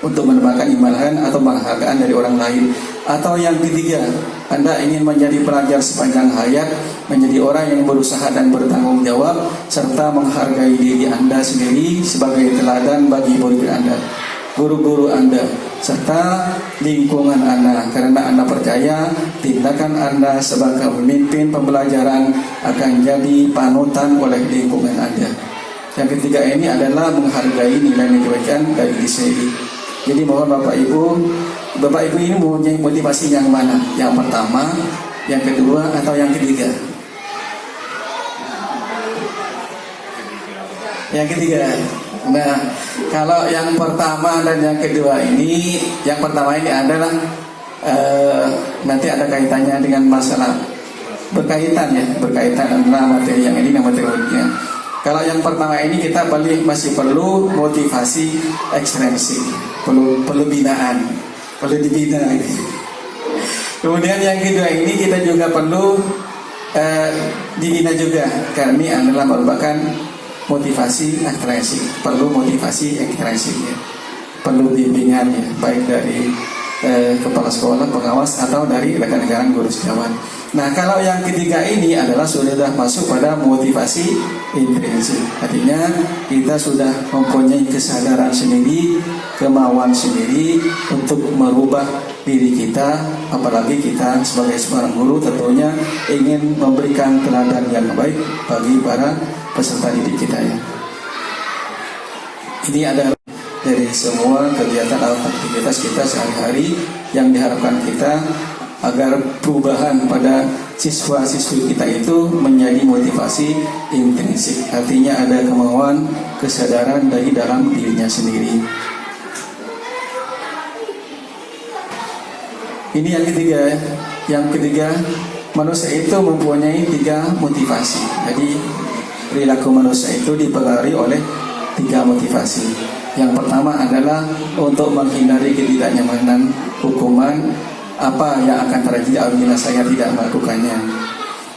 [SPEAKER 5] untuk mendapatkan imbalan atau penghargaan dari orang lain. Atau yang ketiga, Anda ingin menjadi pelajar sepanjang hayat, menjadi orang yang berusaha dan bertanggung jawab, serta menghargai diri Anda sendiri sebagai teladan bagi murid Anda, guru-guru Anda, serta lingkungan Anda, karena Anda percaya tindakan Anda sebagai pemimpin pembelajaran akan jadi panutan oleh lingkungan Anda. Yang ketiga ini adalah menghargai nilai-nilai kebaikan dari diri sendiri. Jadi mohon Bapak Ibu ini mempunyai motivasi yang mana? Yang pertama, yang kedua, atau yang ketiga? Yang ketiga. Nah, kalau yang pertama dan yang kedua ini, yang pertama ini adalah nanti ada kaitannya dengan masalah berkaitan antara materi yang ini dan materi berikutnya. Kalau yang pertama ini kita masih perlu motivasi ekstrinsik, perlu binaan, perlu dibina. Kemudian yang kedua ini kita juga perlu dibina juga, karena ini adalah merupakan motivasi ekstrinsik, perlu motivasi ekstrinsik ya, perlu bimbingan ya, baik dari kepala sekolah, pengawas, atau dari rekan-rekan guru sejawat. Nah, kalau yang ketiga ini adalah sudah masuk pada motivasi intrinsik. Artinya kita sudah mempunyai kesadaran sendiri, kemauan sendiri untuk merubah diri kita. Apalagi kita sebagai seorang guru tentunya ingin memberikan teladan yang baik bagi para peserta didik kita ya. Ini adalah dari semua kegiatan atau aktivitas kita sehari-hari yang diharapkan kita agar perubahan pada siswa-siswi kita itu menjadi motivasi intrinsik. Artinya ada kemauan, kesadaran dari dalam dirinya sendiri. Ini yang ketiga. Yang ketiga, manusia itu mempunyai 3 motivasi. Jadi perilaku manusia itu dipengaruhi oleh 3 motivasi. Yang pertama adalah untuk menghindari ketidaknyamanan hukuman, apa yang akan terjadi apabila saya tidak melakukannya.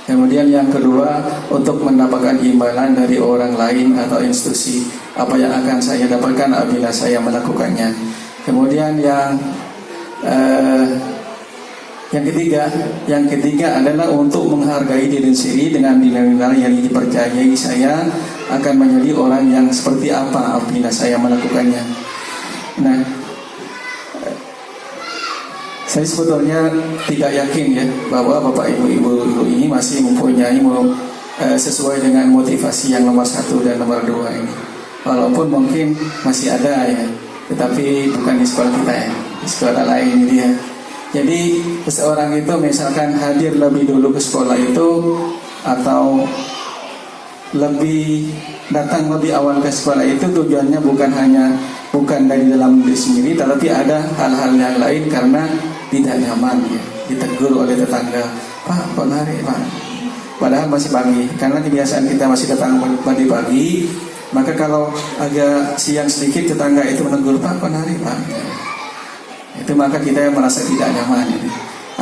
[SPEAKER 5] Kemudian yang kedua, untuk mendapatkan imbalan dari orang lain atau institusi, apa yang akan saya dapatkan apabila saya melakukannya. Kemudian yang ketiga adalah untuk menghargai diri sendiri dengan nilai-nilai yang dipercayai saya akan menjadi orang yang seperti apa apabila saya melakukannya. Nah, saya sebetulnya tidak yakin ya bahwa Bapak Ibu ini masih mempunyai sesuai dengan motivasi yang nomor 1 dan nomor 2 ini. Walaupun mungkin masih ada ya, tetapi bukan di sekolah kita ya, di sekolah lain ini dia. Jadi seseorang itu misalkan hadir lebih dulu ke sekolah itu, atau datang lebih awal ke sekolah itu tujuannya bukan dari dalam diri sendiri, tetapi ada hal-hal yang lain karena tidak nyaman ya, ditegur oleh tetangga, Pak kok lari Pak, padahal masih pagi, karena kebiasaan kita masih datang pagi-pagi. Maka kalau agak siang sedikit tetangga itu menegur, Pak kok lari Pak, itu maka kita merasa tidak nyaman ya.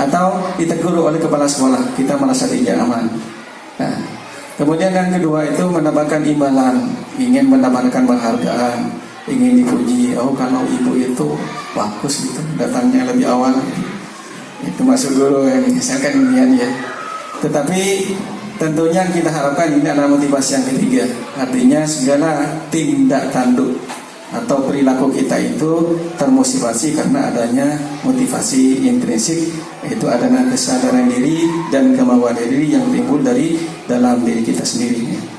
[SPEAKER 5] Atau ditegur oleh kepala sekolah, kita merasa tidak aman. Nah, kemudian yang kedua itu mendapatkan imbalan, ingin mendapatkan penghargaan, ingin dipuji. Oh kalau ibu itu bagus gitu, datangnya lebih awal, itu masuk guru ya, misalkan ini ya. Tetapi tentunya kita harapkan ini adalah motivasi yang ketiga. Artinya segala tindak tanduk atau perilaku kita itu termotivasi karena adanya motivasi intrinsik, yaitu adanya kesadaran diri dan kemauan diri yang timbul dari dalam diri kita sendiri.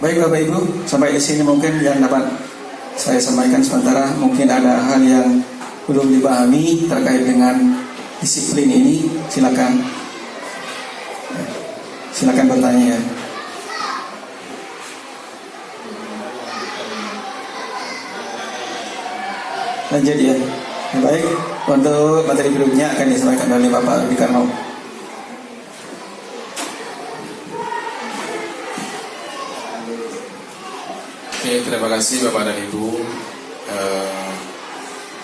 [SPEAKER 5] Baik Bapak Ibu, sampai di sini mungkin yang dapat saya sampaikan sementara. Mungkin ada hal yang belum dipahami terkait dengan disiplin ini. Silakan bertanya. Lanjut ya. Baik, untuk materi berikutnya akan disampaikan oleh Bapak Rudi Karno.
[SPEAKER 1] Oke, terima kasih Bapak dan Ibu.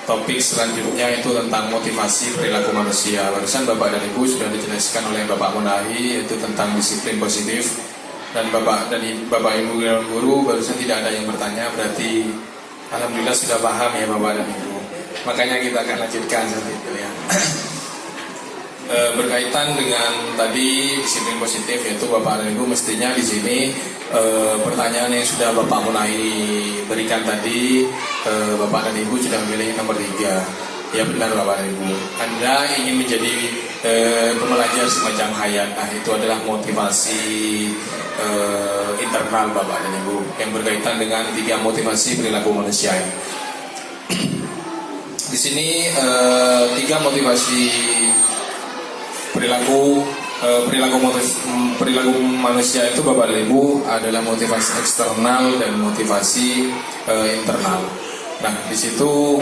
[SPEAKER 1] Topik selanjutnya itu tentang motivasi perilaku manusia. Barusan Bapak dan Ibu sudah dijelaskan oleh Bapak Munahi, yaitu tentang disiplin positif. Dan Bapak Ibu dan guru barusan tidak ada yang bertanya, berarti alhamdulillah sudah paham ya Bapak dan Ibu. Makanya kita akan lanjutkan seperti itu ya. Berkaitan dengan tadi disiplin positif, yaitu Bapak dan Ibu mestinya di sini pertanyaan yang sudah Bapak Munahi berikan tadi, Bapak dan Ibu sudah memilih nomor 3. Ya benar Bapak dan Ibu, Anda ingin menjadi pembelajar semacam hayat. Nah, itu adalah motivasi internal Bapak dan Ibu yang berkaitan dengan 3 motivasi perilaku manusia. Di sini 3 motivasi perilaku manusia itu Bapak dan Ibu adalah motivasi eksternal dan motivasi internal. Nah, di situ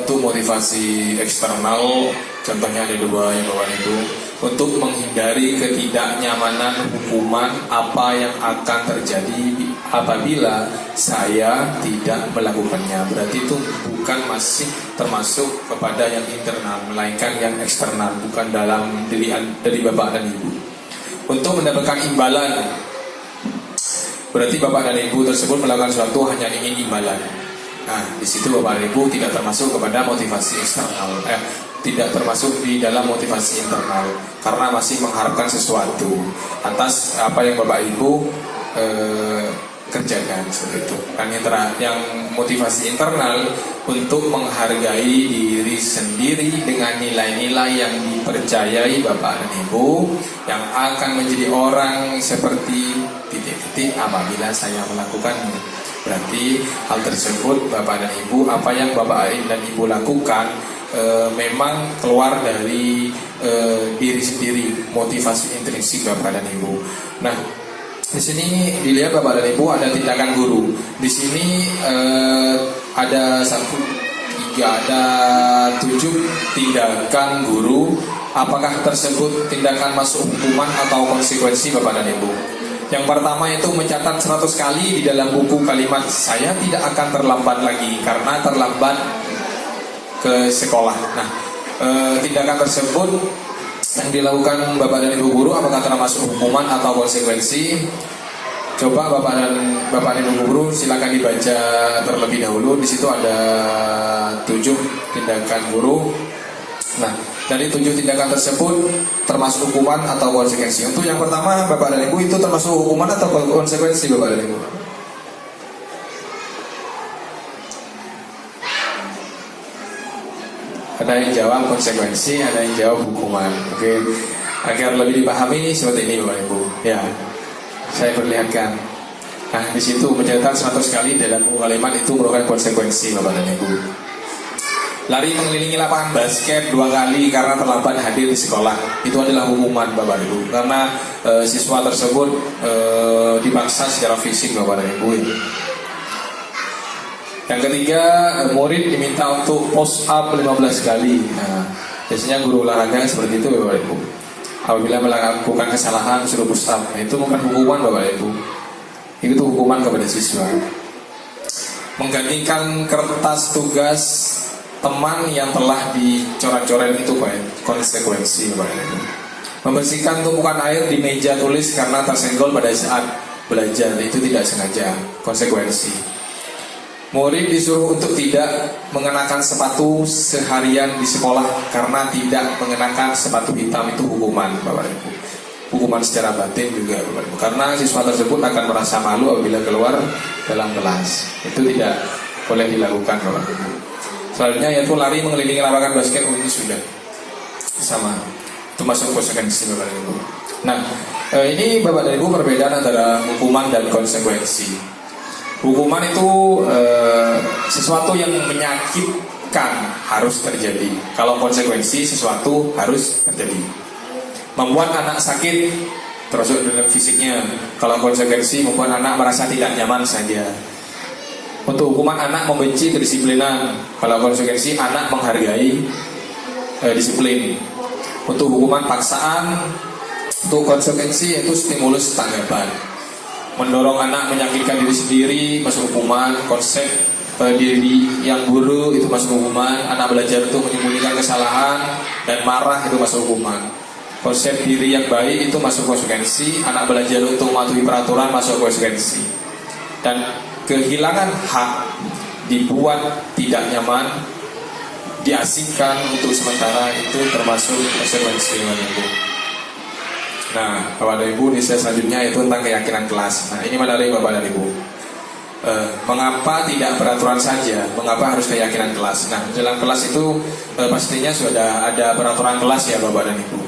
[SPEAKER 1] untuk motivasi eksternal contohnya ada 2 yang Bapak dan Ibu. Untuk menghindari ketidaknyamanan hukuman apa yang akan terjadi apabila saya tidak melakukannya. Berarti itu bukan masih termasuk kepada yang internal, melainkan yang eksternal, bukan dalam diri dari Bapak dan Ibu. Untuk mendapatkan imbalan, berarti Bapak dan Ibu tersebut melakukan sesuatu hanya ingin imbalan. Nah, di situ Bapak dan Ibu tidak termasuk kepada motivasi eksternal, tidak termasuk di dalam motivasi internal, karena masih mengharapkan sesuatu atas apa yang Bapak Ibu kerjakan seperti itu. Dan yang motivasi internal untuk menghargai diri sendiri dengan nilai-nilai yang dipercayai Bapak dan Ibu, yang akan menjadi orang seperti titik-titik apabila saya melakukannya. Berarti hal tersebut Bapak dan Ibu, apa yang Bapak dan Ibu lakukan memang keluar dari diri sendiri, motivasi intrinsik Bapak dan Ibu. Nah, di sini dilihat Bapak dan Ibu ada tindakan guru. Di sini ada 7 tindakan guru. Apakah tersebut tindakan masuk hukuman atau konsekuensi Bapak dan Ibu? Yang pertama itu mencatat 100 kali di dalam buku kalimat saya tidak akan terlambat lagi karena terlambat ke sekolah. Nah, tindakan tersebut yang dilakukan Bapak dan Ibu guru apakah termasuk hukuman atau konsekuensi? Coba Bapak dan Ibu guru silakan dibaca terlebih dahulu. Di situ ada 7 tindakan guru. Nah, dari 7 tindakan tersebut termasuk hukuman atau konsekuensi. Untuk yang pertama Bapak dan Ibu, itu termasuk hukuman atau konsekuensi Bapak dan Ibu? Ada yang jawab konsekuensi, ada yang jawab hukuman. Oke, agar lebih dipahami seperti ini Bapak Ibu. Ya, saya perlihatkan. Nah, di situ mencatat 100 kali dalam kalimat itu merupakan konsekuensi Bapak dan Ibu. Lari mengelilingi lapangan basket 2 kali karena terlambat hadir di sekolah, itu adalah hukuman Bapak Ibu, karena siswa tersebut dipaksa secara fisik Bapak dan Ibu. Yang ketiga, murid diminta untuk push up 15 kali. Nah, biasanya guru olahraga seperti itu Bapak Ibu. Apabila melakukan kesalahan suruh push up, nah, itu bukan hukuman Bapak Ibu, itu hukuman kepada siswa. Menggantikan kertas tugas teman yang telah dicoret-coret itu Pak, konsekuensi Bapak Ibu. Membersihkan tumpukan air di meja tulis karena tersenggol pada saat belajar, itu tidak sengaja, konsekuensi. Murid disuruh untuk tidak mengenakan sepatu seharian di sekolah karena tidak mengenakan sepatu hitam, itu hukuman Bapak Ibu. Hukuman secara batin juga Bapak Ibu, karena siswa tersebut akan merasa malu apabila keluar dalam kelas. Itu tidak boleh dilakukan Bapak Ibu. Selanjutnya yaitu lari mengelilingi lapangan basket, ini sudah sama. Itu masuk konsekuensi Bapak dan Ibu. Nah, ini Bapak dan Ibu perbedaan antara hukuman dan konsekuensi. Hukuman itu sesuatu yang menyakitkan harus terjadi. Kalau konsekuensi sesuatu harus terjadi. Membuat anak sakit termasuk dalam fisiknya. Kalau konsekuensi membuat anak merasa tidak nyaman saja. Untuk hukuman anak membenci kedisiplinan. Kalau konsekuensi anak menghargai disiplin. Untuk hukuman paksaan, untuk konsekuensi yaitu stimulus tanggapan. Mendorong anak menyakitkan diri sendiri masuk hukuman. Konsep diri yang buruk itu masuk hukuman. Anak belajar untuk menyembunyikan kesalahan dan marah itu masuk hukuman. Konsep diri yang baik itu masuk konsekuensi. Anak belajar untuk mematuhi peraturan masuk konsekuensi. Dan kehilangan hak, dibuat tidak nyaman, diasingkan untuk sementara itu termasuk konsekuensi Bapak dan Ibu. Nah, Bapak dan Ibu, di slide selanjutnya itu tentang keyakinan kelas. Nah, ini menarik Bapak dan Ibu. Mengapa tidak peraturan saja? Mengapa harus keyakinan kelas? Nah, dalam kelas itu pastinya sudah ada peraturan kelas ya Bapak dan Ibu.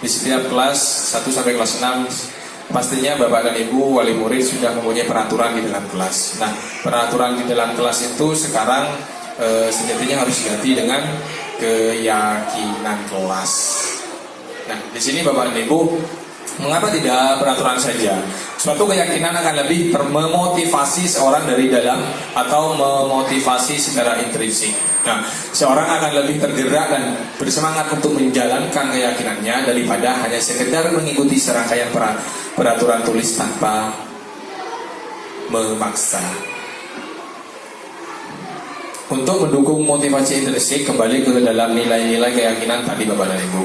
[SPEAKER 1] Di setiap kelas 1 sampai kelas 6 pastinya Bapak dan Ibu wali murid sudah mempunyai peraturan di dalam kelas. Nah, peraturan di dalam kelas itu sekarang sejatinya harus diganti dengan keyakinan kelas. Nah, di sini Bapak dan Ibu, mengapa tidak peraturan saja? Suatu keyakinan akan lebih memotivasi seorang dari dalam atau memotivasi secara intrinsik. Nah, seorang akan lebih tergerak dan bersemangat untuk menjalankan keyakinannya daripada hanya sekedar mengikuti serangkaian peraturan tulis tanpa memaksa. Untuk mendukung motivasi intrinsik, kembali ke dalam nilai-nilai keyakinan tadi Bapak dan Ibu.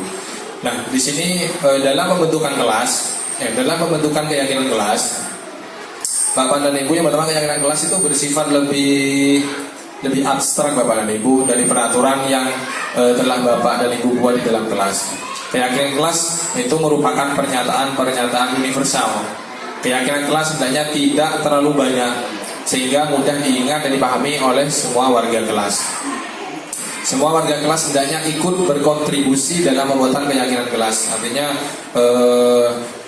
[SPEAKER 1] Nah, di sini dalam pembentukan kelas, dalam pembentukan keyakinan kelas, Bapak dan Ibu, yang pertama keyakinan kelas itu bersifat lebih abstrak Bapak dan Ibu dari peraturan yang telah Bapak dan Ibu buat di dalam kelas. Keyakinan kelas itu merupakan pernyataan universal. Keyakinan kelas sebenarnya tidak terlalu banyak sehingga mudah diingat dan dipahami oleh semua warga kelas. Semua warga kelas hendaknya ikut berkontribusi dalam pembuatan keyakinan kelas. Artinya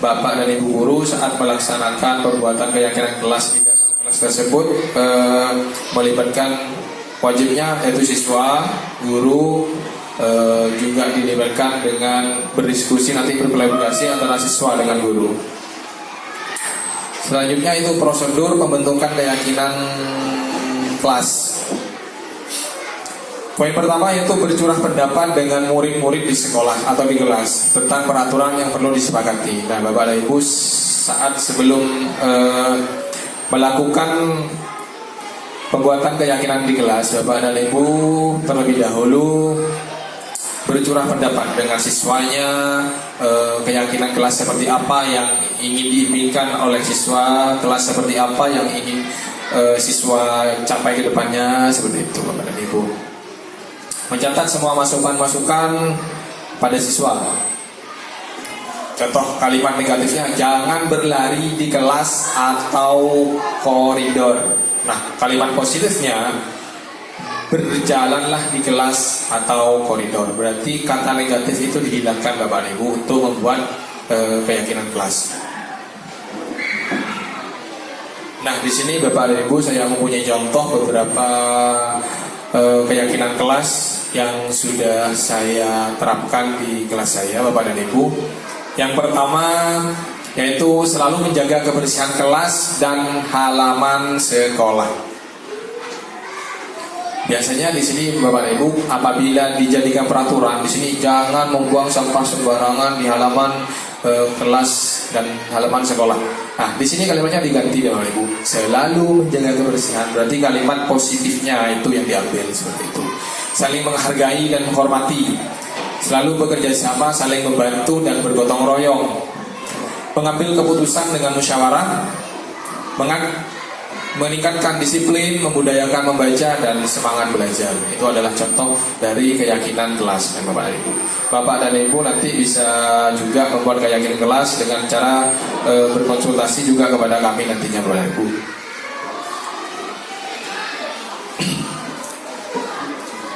[SPEAKER 1] Bapak dan Ibu guru saat melaksanakan pembuatan keyakinan kelas di dalam kelas tersebut melibatkan wajibnya yaitu siswa, guru, juga dilibatkan dengan berdiskusi nanti berkolaborasi antara siswa dengan guru. Selanjutnya itu prosedur pembentukan keyakinan kelas. Poin pertama yaitu bercurah pendapat dengan murid-murid di sekolah atau di kelas tentang peraturan yang perlu disepakati. Nah, Bapak dan Ibu saat sebelum melakukan pembuatan keyakinan di kelas, Bapak dan Ibu terlebih dahulu bercurah pendapat dengan siswanya, keyakinan kelas seperti apa yang ingin diinginkan oleh siswa, kelas seperti apa yang ingin siswa capai ke depannya, seperti itu Bapak dan Ibu. Mencatat semua masukan-masukan pada siswa. Contoh kalimat negatifnya, jangan berlari di kelas atau koridor. Nah, kalimat positifnya, berjalanlah di kelas atau koridor. Berarti kata negatif itu dihilangkan Bapak dan Ibu untuk membuat keyakinan kelas. Nah, di sini Bapak dan Ibu saya mempunyai contoh beberapa keyakinan kelas yang sudah saya terapkan di kelas saya Bapak dan Ibu. Yang pertama yaitu selalu menjaga kebersihan kelas dan halaman sekolah. Biasanya di sini Bapak dan Ibu apabila dijadikan peraturan di sini jangan membuang sampah sembarangan di halaman kelas dan halaman sekolah. Nah, di sini kalimatnya diganti Bapak dan Ibu. Selalu menjaga kebersihan. Berarti kalimat positifnya itu yang diambil seperti itu. Saling menghargai dan menghormati. Selalu bekerja sama, saling membantu dan bergotong royong. Mengambil keputusan dengan musyawarah. Meningkatkan disiplin, membudayakan membaca dan semangat belajar. Itu adalah contoh dari keyakinan kelas Bapak dan Ibu. Bapak dan Ibu nanti bisa juga membuat keyakinan kelas dengan cara berkonsultasi juga kepada kami nantinya Bapak dan Ibu.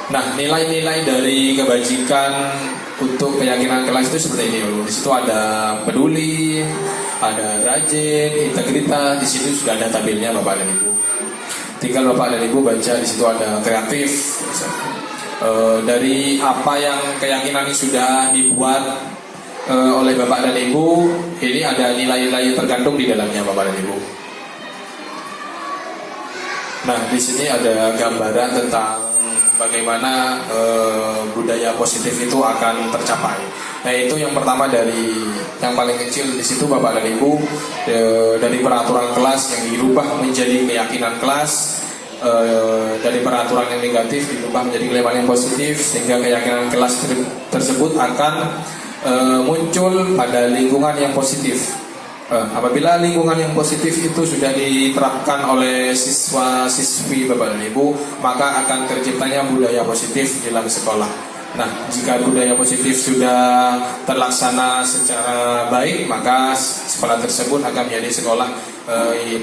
[SPEAKER 1] Nah, nilai-nilai dari kebajikan untuk keyakinan kelas itu seperti ini dulu. Di situ ada peduli, ada rajin, integritas. Di situ sudah ada tabelnya Bapak dan Ibu. Tinggal Bapak dan Ibu baca, di situ ada kreatif. Dari apa yang keyakinan ini sudah dibuat oleh Bapak dan Ibu, ini ada nilai-nilai tergantung di dalamnya Bapak dan Ibu. Nah, di sini ada gambaran tentang bagaimana budaya positif itu akan tercapai. Nah, itu yang pertama dari yang paling kecil di situ Bapak dan Ibu, dari peraturan kelas yang dirubah menjadi keyakinan kelas, dari peraturan yang negatif dirubah menjadi keyakinan yang positif, sehingga keyakinan kelas tersebut akan muncul pada lingkungan yang positif. Apabila lingkungan yang positif itu sudah diterapkan oleh siswa-siswi Bapak dan Ibu, maka akan terciptanya budaya positif di dalam sekolah. Nah, jika budaya positif sudah terlaksana secara baik, maka sekolah tersebut akan menjadi sekolah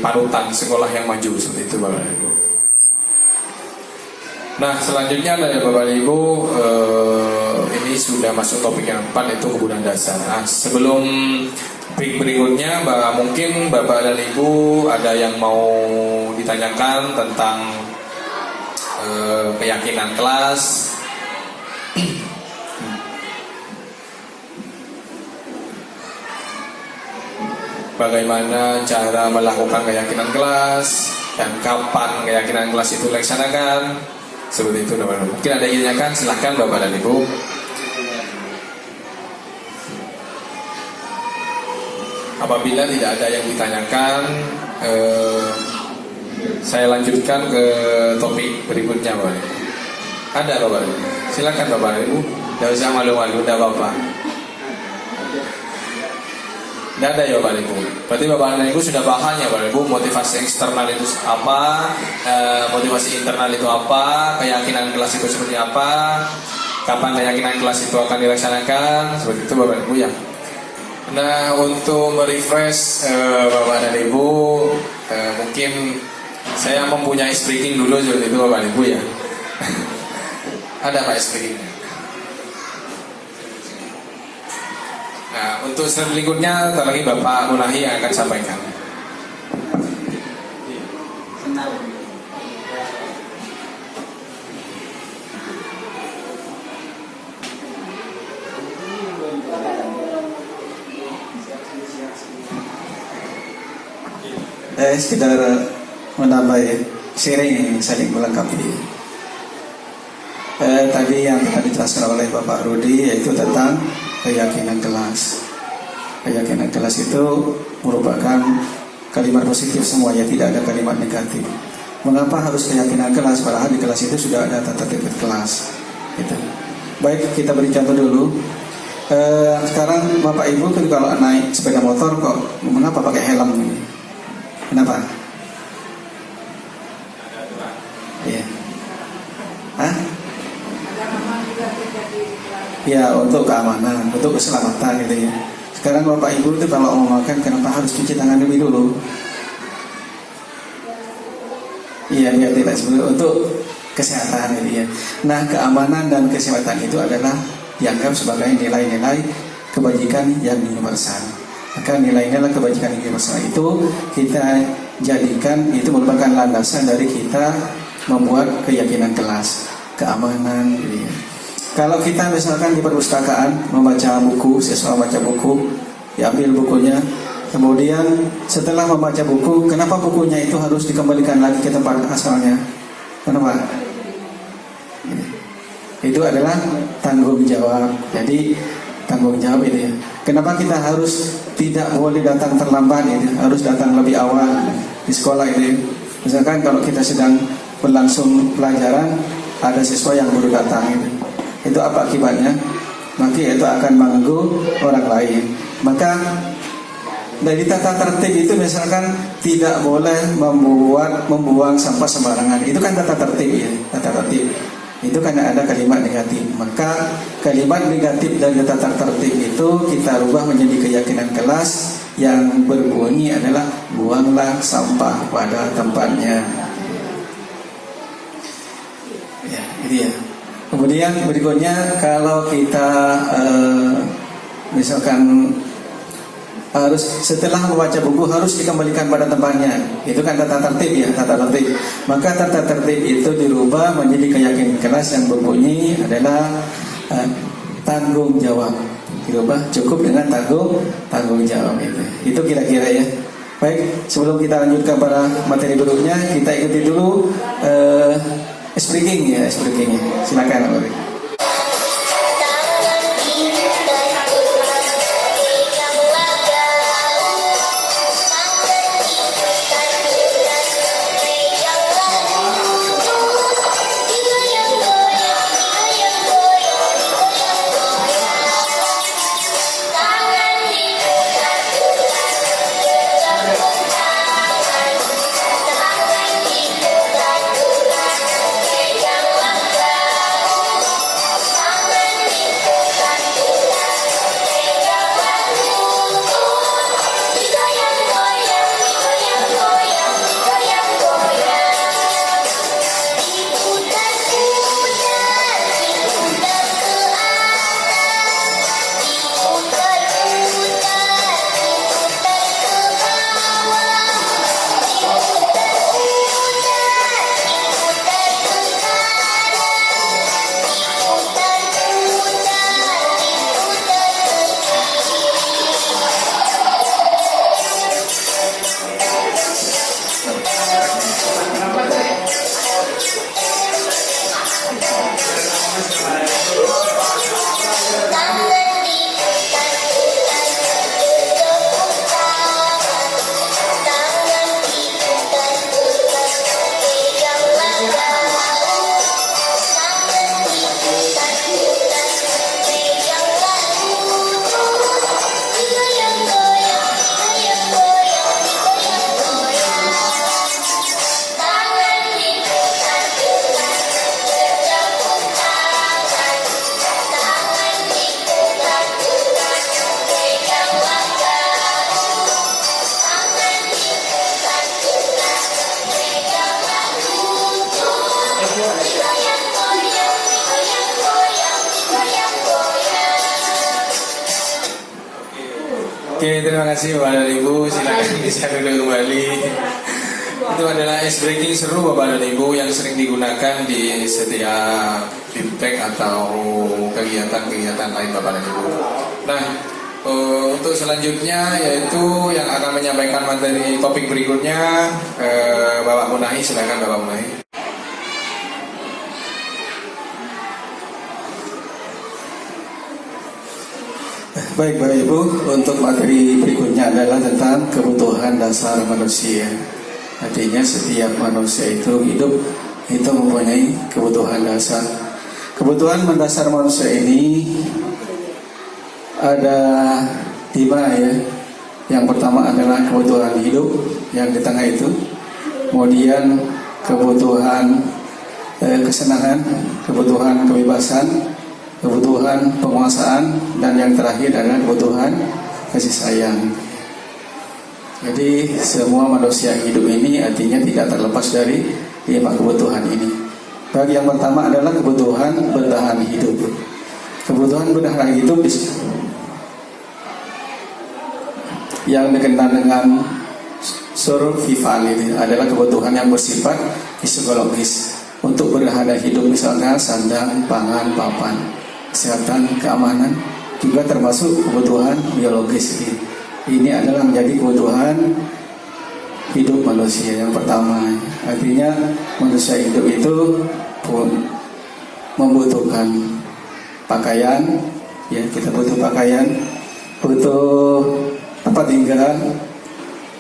[SPEAKER 1] panutan, sekolah yang maju, seperti itu Bapak dan Ibu. Nah, selanjutnya dari Bapak dan Ibu, ini sudah masuk topik yang keempat, yaitu kebutuhan dasar. Nah, sebelum berikutnya, mungkin Bapak dan Ibu ada yang mau ditanyakan tentang keyakinan kelas. Bagaimana cara melakukan keyakinan kelas dan kapan keyakinan kelas itu dilaksanakan, seperti itu teman-teman. Mungkin ada yang ditanyakan, silahkan Bapak dan Ibu. Apabila tidak ada yang ditanyakan, saya lanjutkan ke topik berikutnya, Bapak. Ada Bapak? Silakan Bapak Ibu. Tidak usah malu-malu, tidak apa-apa. Tidak ada ya Bapak Ibu. Berarti Bapak dan Ibu sudah paham ya Bapak Ibu, motivasi eksternal itu apa, motivasi internal itu apa, keyakinan kelas itu seperti apa, kapan keyakinan kelas itu akan dilaksanakan, seperti itu Bapak Ibu ya. Nah, untuk merefresh Bapak dan Ibu, mungkin saya mempunyai speaking dulu seperti itu Bapak dan Ibu ya. Ada Pak speakingnya. Nah, untuk slide berikutnya lagi Bapak Munahi yang akan sampaikan.
[SPEAKER 5] Sekedar menambah sharing saling melengkapi. Tadi yang telah dijelaskan oleh Bapak Rudi, yaitu tentang keyakinan kelas. Keyakinan kelas itu merupakan kalimat positif semuanya, tidak ada kalimat negatif. Mengapa harus keyakinan kelas? Padahal di kelas itu sudah ada tata tertib kelas. Gitu. Baik, kita beri contoh dulu. Sekarang Bapak Ibu kan kalau naik sepeda motor kok mengapa pakai helm ini? Kenapa? Iya. Hah? Ya, untuk keamanan, untuk keselamatan gitu ya. Sekarang Bapak Ibu itu kalau mau makan, kenapa harus cuci tangan lebih dulu? Iya, biar tidak sebelum, untuk kesehatan gitu ya. Nah, keamanan dan kesehatan itu adalah dianggap sebagai nilai-nilai kebajikan yang universal. Maka nilai-nilai kebajikan yang universal itu kita jadikan, itu merupakan landasan dari kita membuat keyakinan kelas, keamanan gitu ya. Kalau kita misalkan di perpustakaan membaca buku, siswa membaca buku, diambil bukunya, kemudian setelah membaca buku, kenapa bukunya itu harus dikembalikan lagi ke tempat asalnya? Kenapa? Itu adalah tanggung jawab. Jadi tanggung jawab itu ya. Kenapa kita harus tidak boleh datang terlambat itu, harus datang lebih awal di sekolah itu. Misalkan kalau kita sedang berlangsung pelajaran, ada siswa yang baru datang itu apa akibatnya? Maka itu akan mengganggu orang lain. Maka dari tata tertib itu misalkan tidak boleh membuang sampah sembarangan. Itu kan tata tertib ya, tata tertib. Itu karena ada kalimat negatif. Maka kalimat negatif dari tata tertib itu kita rubah menjadi keyakinan kelas yang berbunyi adalah buanglah sampah pada tempatnya. Ya, itu ya. Kemudian berikutnya kalau kita misalkan harus setelah membaca buku harus dikembalikan pada tempatnya. Itu kan tata tertib ya, tata tertib. Maka tata tertib itu dirubah menjadi keyakinan keras yang berbunyi adalah tanggung jawab. Dirubah cukup dengan tanggung jawab itu. Itu kira-kira ya. Baik, sebelum kita lanjutkan pada materi berikutnya, kita ikuti dulu speaking ya, speakingnya. Silakan, Pak.
[SPEAKER 1] Oke, terima kasih Bapak dan Ibu. Silakan bisa duduk kembali. Itu adalah ice breaking seru Bapak dan Ibu yang sering digunakan di setiap BIMTEK atau kegiatan-kegiatan lain Bapak dan Ibu. Nah, untuk selanjutnya yaitu yang akan menyampaikan materi topik berikutnya Bapak Munahi. Silakan Bapak Munahi.
[SPEAKER 5] Baik Bapak Ibu, untuk materi berikutnya adalah tentang kebutuhan dasar manusia. Artinya setiap manusia itu hidup itu mempunyai kebutuhan dasar. Kebutuhan mendasar manusia ini ada 5 ya. Yang pertama adalah kebutuhan hidup yang di tengah itu. Kemudian kebutuhan kesenangan, kebutuhan kebebasan, kebutuhan penguasaan, dan yang terakhir adalah kebutuhan kasih sayang. Jadi semua manusia hidup ini artinya tidak terlepas dari 5 kebutuhan ini. Bagi yang pertama adalah kebutuhan bertahan hidup. Kebutuhan bertahan hidup yang dikenal dengan survival ini adalah kebutuhan yang bersifat psikologis untuk bertahan hidup, misalnya sandang, pangan, papan, kesehatan, keamanan, juga termasuk kebutuhan biologis. Ini adalah menjadi kebutuhan hidup manusia yang pertama. Artinya manusia hidup itu pun membutuhkan pakaian, ya kita butuh pakaian, butuh tempat tinggal,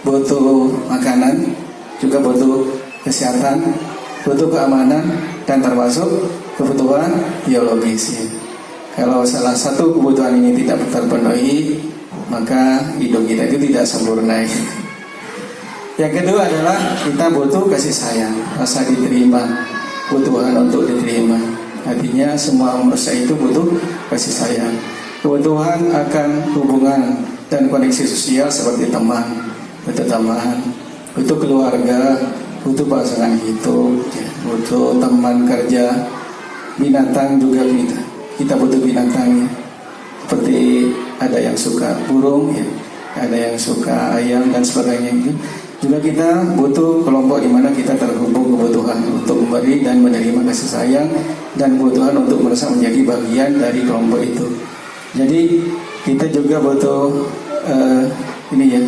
[SPEAKER 5] butuh makanan, juga butuh kesehatan, butuh keamanan, dan termasuk kebutuhan biologis. Kalau salah satu kebutuhan ini tidak terpenuhi, maka hidup kita itu tidak sempurna. Yang kedua adalah kita butuh kasih sayang, rasa diterima, kebutuhan untuk diterima. Artinya semua manusia itu butuh kasih sayang, kebutuhan akan hubungan dan koneksi sosial seperti teman, butuh keluarga, butuh pasangan hidup, butuh teman kerja, binatang juga kita butuh binatang ya. Seperti ada yang suka burung ya, ada yang suka ayam dan sebagainya itu. Juga kita butuh kelompok di mana kita terhubung kebutuhan untuk memberi dan menerima kasih sayang dan kebutuhan untuk merasa menjadi bagian dari kelompok itu. Jadi kita juga butuh ini ya.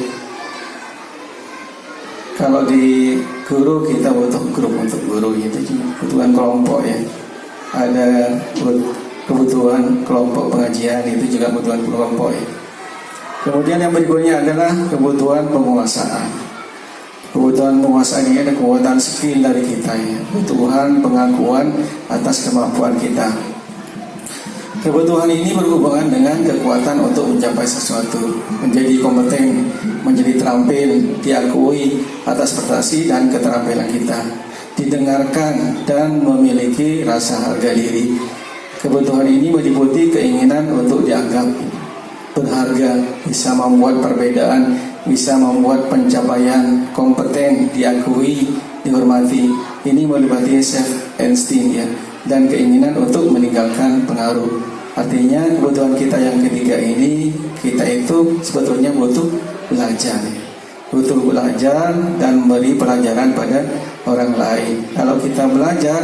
[SPEAKER 5] Kalau di guru kita butuh grup untuk guru gitu, kebutuhan kelompok ya. Ada kebutuhan kelompok pengajian, itu juga kebutuhan kelompok ya. Kemudian yang berikutnya adalah kebutuhan penguasaan. Kebutuhan penguasaan ini ada kebutuhan skill dari kita ya. Kebutuhan pengakuan atas kemampuan kita. Kebutuhan ini berhubungan dengan kekuatan untuk mencapai sesuatu, menjadi kompeten, menjadi terampil, diakui atas prestasi dan keterampilan kita, didengarkan dan memiliki rasa harga diri. Kebutuhan ini meliputi keinginan untuk dianggap berharga, bisa membuat perbedaan, bisa membuat pencapaian, kompeten, diakui, dihormati. Ini meliputi self-esteem ya, dan keinginan untuk meninggalkan pengaruh. Artinya kebutuhan kita yang ketiga ini, kita itu sebetulnya butuh belajar ya. Butuh belajar dan memberi pelajaran pada orang lain. Kalau kita belajar,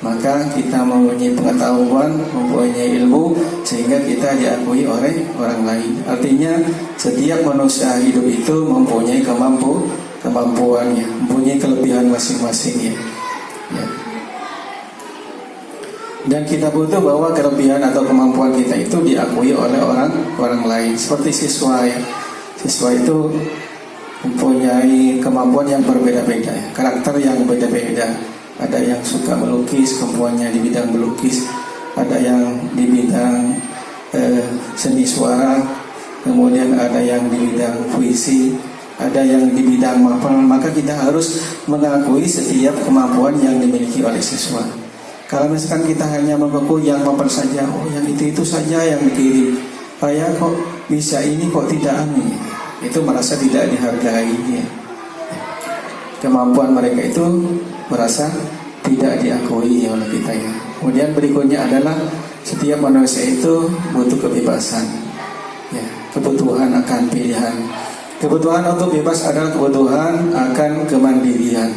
[SPEAKER 5] maka kita mempunyai pengetahuan, mempunyai ilmu, sehingga kita diakui oleh orang lain. Artinya setiap manusia hidup itu mempunyai kemampuannya, mempunyai kelebihan masing-masing ya. Dan kita butuh bahwa kelebihan atau kemampuan kita itu diakui oleh orang lain. Seperti siswa ya. Siswa itu mempunyai kemampuan yang berbeda-beda ya, karakter yang berbeda-beda. Ada yang suka melukis, kemampuannya di bidang melukis. Ada yang di bidang seni suara. Kemudian ada yang di bidang puisi. Ada yang di bidang mapel. Maka kita harus mengakui setiap kemampuan yang dimiliki oleh siswa. Kalau misalkan kita hanya mengaku yang mapel saja, oh yang itu saja yang dikirim, saya kok bisa ini kok tidak ini, itu merasa tidak dihargai ya. Kemampuan mereka itu merasa tidak diakui oleh kita ya. Kemudian berikutnya adalah setiap manusia itu butuh kebebasan ya, kebutuhan akan pilihan. Kebutuhan untuk bebas adalah kebutuhan akan kemandirian,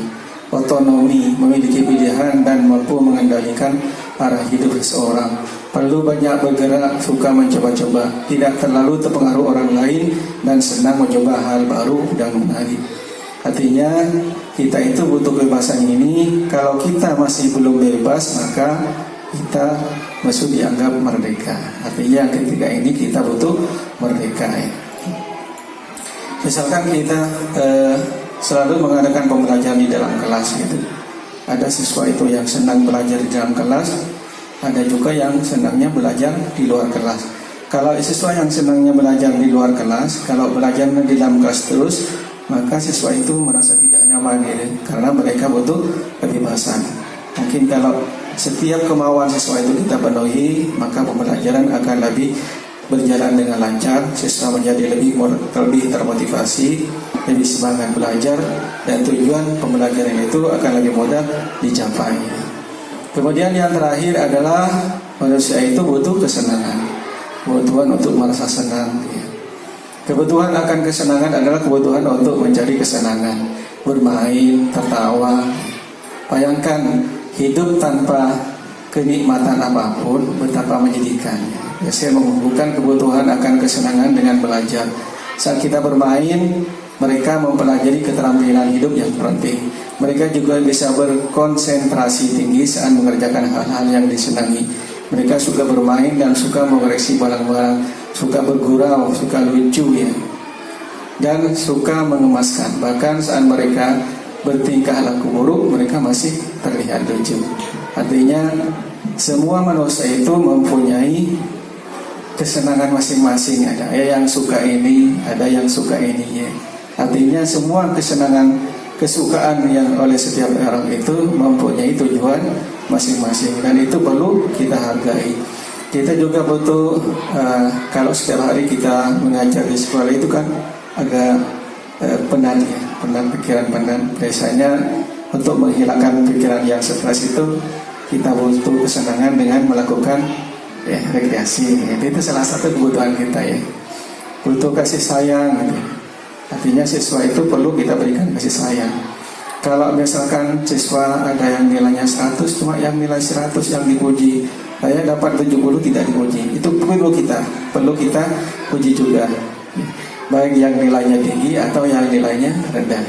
[SPEAKER 5] otonomi, memiliki pilihan dan mampu mengendalikan arah hidup seseorang. Perlu banyak bergerak, suka mencoba-coba, tidak terlalu terpengaruh orang lain, dan senang mencoba hal baru dan menarik. Artinya kita itu butuh kebebasan ini. Kalau kita masih belum bebas, maka kita masih dianggap merdeka. Artinya ketika ini kita butuh merdeka ya. Misalkan kita selalu mengadakan pembelajaran di dalam kelas gitu. Ada siswa itu yang senang belajar di dalam kelas, ada juga yang senangnya belajar di luar kelas. Kalau siswa yang senangnya belajar di luar kelas, kalau belajar di dalam kelas terus, maka siswa itu merasa tidak nyaman gitu, karena mereka butuh kebebasan. Mungkin kalau setiap kemauan siswa itu kita penuhi, maka pembelajaran akan lebih berjalan dengan lancar, siswa menjadi lebih termotivasi, lebih semangat belajar, dan tujuan pembelajaran itu akan lebih mudah dicapai. Kemudian yang terakhir adalah manusia itu butuh kesenangan, kebutuhan untuk merasa senang. Kebutuhan akan kesenangan adalah kebutuhan untuk mencari kesenangan, bermain, tertawa. Bayangkan hidup tanpa kenikmatan apapun betapa menyedihkannya. Saya menghubungkan kebutuhan akan kesenangan dengan belajar. Saat kita bermain, mereka mempelajari keterampilan hidup yang penting. Mereka juga bisa berkonsentrasi tinggi saat mengerjakan hal-hal yang disenangi. Mereka suka bermain dan suka mengoreksi barang-barang, suka bergurau, suka lucu ya, dan suka mengemaskan. Bahkan saat mereka bertingkah laku buruk, mereka masih terlihat lucu. Artinya semua manusia itu mempunyai kesenangan masing-masing. Ada yang suka ini, ada yang suka ini ya. Artinya semua kesukaan yang oleh setiap orang itu mempunyai tujuan masing-masing, dan itu perlu kita hargai. Kita juga butuh kalau setiap hari kita mengajar di sekolah itu kan agak penat ya, penat pikiran penat. Biasanya untuk menghilangkan pikiran yang stres itu kita butuh kesenangan dengan melakukan rekreasi. Itu salah satu kebutuhan kita ya. Butuh kasih sayang. Artinya siswa itu perlu kita berikan kasih sayang. Kalau misalkan siswa ada yang nilainya 100, cuma yang nilai 100 yang dipuji, saya dapat 70 tidak dipuji. Itu perlu kita puji juga. Baik yang nilainya tinggi atau yang nilainya rendah.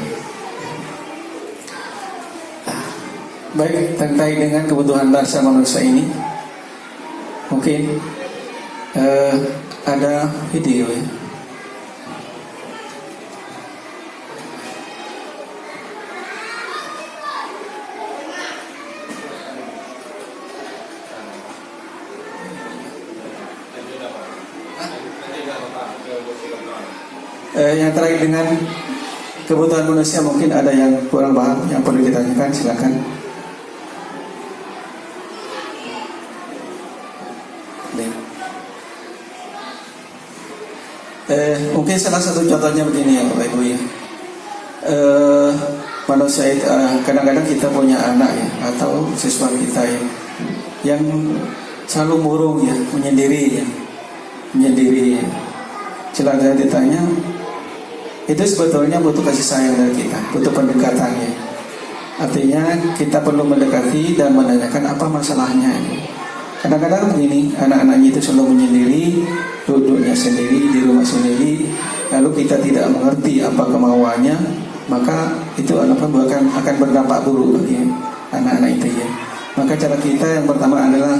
[SPEAKER 5] Baik, terkait dengan kebutuhan dasar manusia ini, mungkin ada video ya. Yang terkait dengan kebutuhan manusia, mungkin ada yang kurang paham yang perlu ditanyakan, silakan. Mungkin salah satu contohnya begini ya Bapak Ibu ya. Manusia itu kadang-kadang kita punya anak ya, atau siswa kita ya, yang selalu murung ya, menyendiri. Silakan ditanya, itu sebetulnya butuh kasih sayang dari kita, butuh pendekatan ya. Artinya kita perlu mendekati dan menanyakan apa masalahnya. Kadang-kadang begini, anak-anaknya itu selalu menyendiri, duduknya sendiri, di rumah sendiri, lalu kita tidak mengerti apa kemauannya, maka itu akan berdampak buruk bagi anak-anak itu ya. Maka cara kita yang pertama adalah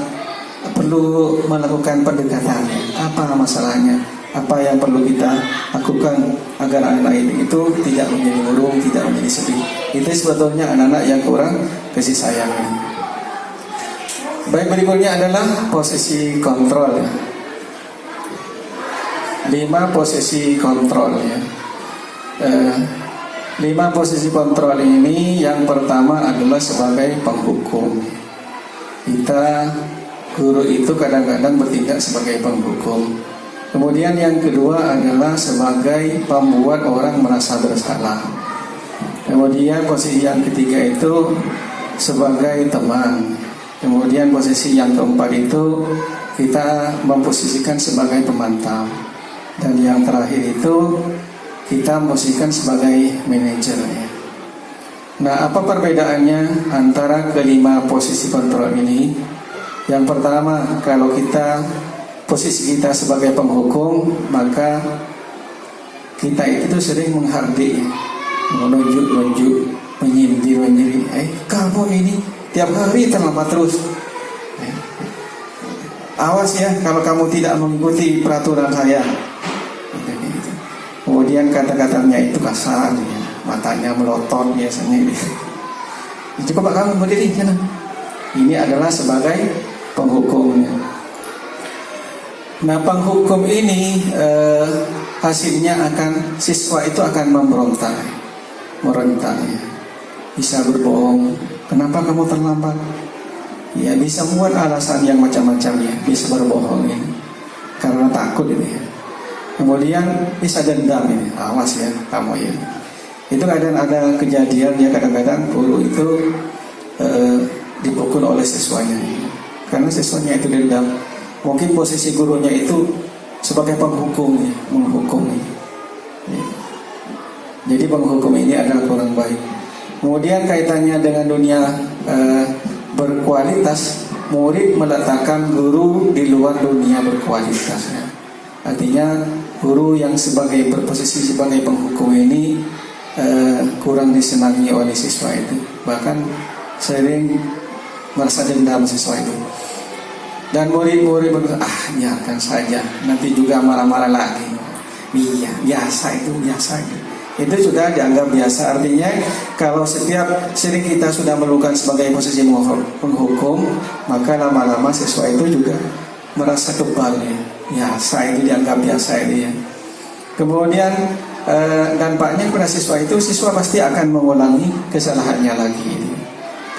[SPEAKER 5] perlu melakukan pendekatan. Apa masalahnya? Apa yang perlu kita lakukan agar anak-anak itu tidak menjadi murung, tidak menjadi sedih. Itu sebetulnya anak-anak yang kurang kasih sayang. Baik, berikutnya adalah posisi kontrol ya. 5 posisi kontrol ya. 5 posisi kontrol ini, yang pertama adalah sebagai penghukum. Kita guru itu kadang-kadang bertindak sebagai penghukum. Kemudian yang kedua adalah sebagai pembuat orang merasa bersalah. Kemudian posisi yang ketiga itu sebagai teman. Kemudian posisi yang keempat itu kita memposisikan sebagai pemantau. Dan yang terakhir itu kita memposisikan sebagai manajer ya. Nah, apa perbedaannya antara kelima posisi kontrol ini? Yang pertama, kalau posisi kita sebagai penghukum, maka kita itu sering menghardik, menunjuk, menyindir, kamu ini tiap hari terlambat terus. Awas ya kalau kamu tidak mengikuti peraturan saya. Kemudian kata-katanya itu kasar ya. Matanya melotot biasanya. Coba kamu berdiri sana. Ini adalah sebagai penghukumnya. Nah, penghukum ini hasilnya siswa itu akan meronta ya. Bisa berbohong. Kenapa kamu terlambat? Ya, bisa membuat alasan yang macam-macam ya. Bisa berbohong ya. Karena takut ini ya. Kemudian bisa dendam ini. Awas ya kamu ya. Itu ada kejadian ya, kadang-kadang guru itu dipukul oleh siswanya ya. Karena siswanya itu dendam. Mungkin posisi gurunya itu sebagai penghukum ya, menghukum ya. Jadi penghukum ini adalah kurang baik. Kemudian kaitannya dengan dunia berkualitas, murid meletakkan guru di luar dunia berkualitas ya. Artinya guru yang berposisi sebagai penghukum ini kurang disenangi oleh siswa itu. Bahkan sering merasa dendam siswa itu. Dan murid-murid berkata, biarkan saja, nanti juga marah-marah lagi. Iya, biasa itu. Itu sudah dianggap biasa. Artinya kalau sering kita sudah melakukan sebagai posisi penghukum, maka lama-lama siswa itu juga merasa kebal ya. Biasa itu dianggap biasa itu ya. Kemudian dampaknya kepada siswa itu, siswa pasti akan mengulangi kesalahannya lagi.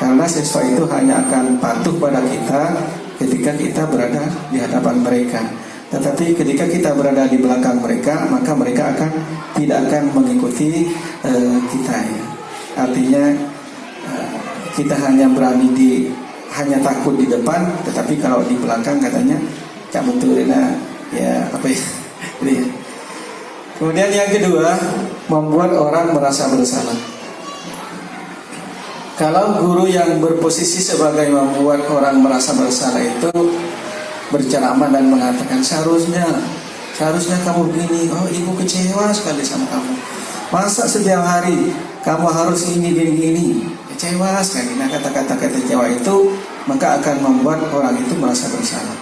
[SPEAKER 5] Karena siswa itu hanya akan patuh pada kita ketika kita berada di hadapan mereka. Tetapi ketika kita berada di belakang mereka, maka mereka tidak akan mengikuti kita ya. Artinya kita hanya berani di hanya takut di depan, tetapi kalau di belakang katanya cak betul ya apa ya. Jadi, kemudian yang kedua, membuat orang merasa bersalah. Kalau guru yang berposisi sebagai membuat orang merasa bersalah itu berceramah dan mengatakan seharusnya kamu begini, oh ibu kecewa sekali sama kamu. Masa setiap hari kamu harus ini gini, kecewa sekali. Nah, kata-kata kecewa itu maka akan membuat orang itu merasa bersalah.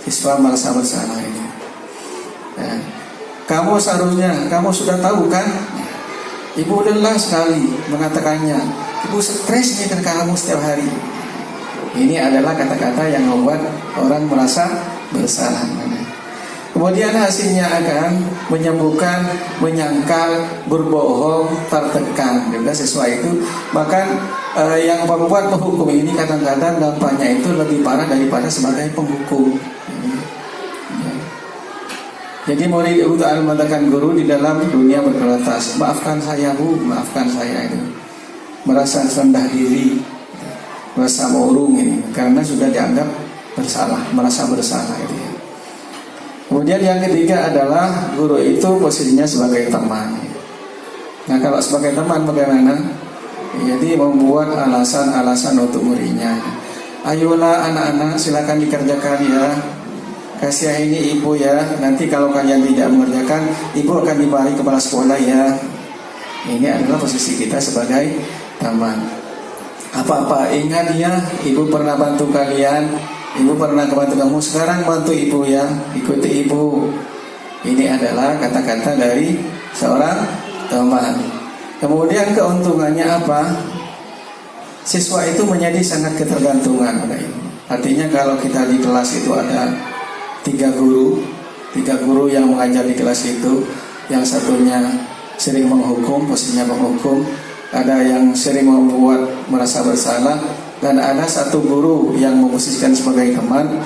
[SPEAKER 5] Siswa merasa bersalah ini. Ya. Kamu seharusnya, kamu sudah tahu kan? Ibu lelah sekali mengatakannya. Ibu stres nih dengan kamu setiap hari. Ini adalah kata-kata yang membuat orang merasa bersalah. Kemudian hasilnya akan menyembuhkan, menyangkal, berbohong, tertekan. Juga sesuai itu. Bahkan yang membuat penghukum ini kadang-kadang dampaknya itu lebih parah daripada sebagai penghukum. Jadi murid itu mengatakan guru di dalam dunia berkelantas, maafkan saya bu, maafkan saya itu. Merasa rendah diri, merasa murung ini, karena sudah dianggap bersalah, merasa bersalah itu. Kemudian yang ketiga adalah guru itu posisinya sebagai teman. Nah, kalau sebagai teman bagaimana? Jadi membuat alasan-alasan untuk muridnya. Ayolah anak-anak silakan dikerjakan ya. Kasih ini ibu ya. Nanti kalau kalian tidak mengerjakan, ibu akan dimarahi kepala sekolah ya. Ini adalah posisi kita sebagai teman. Apa-apa ingat ya, ibu pernah bantu kalian. Ibu pernah bantu kamu, sekarang bantu ibu ya, ikuti ibu. Ini adalah kata-kata dari seorang teman. Kemudian keuntungannya apa? Siswa itu menjadi sangat ketergantungan pada ibu. Artinya kalau kita di kelas itu ada tiga guru yang mengajar di kelas itu. Yang satunya sering menghukum, posisinya menghukum. Ada yang sering membuat merasa bersalah. Dan ada satu guru yang memposisikan sebagai teman,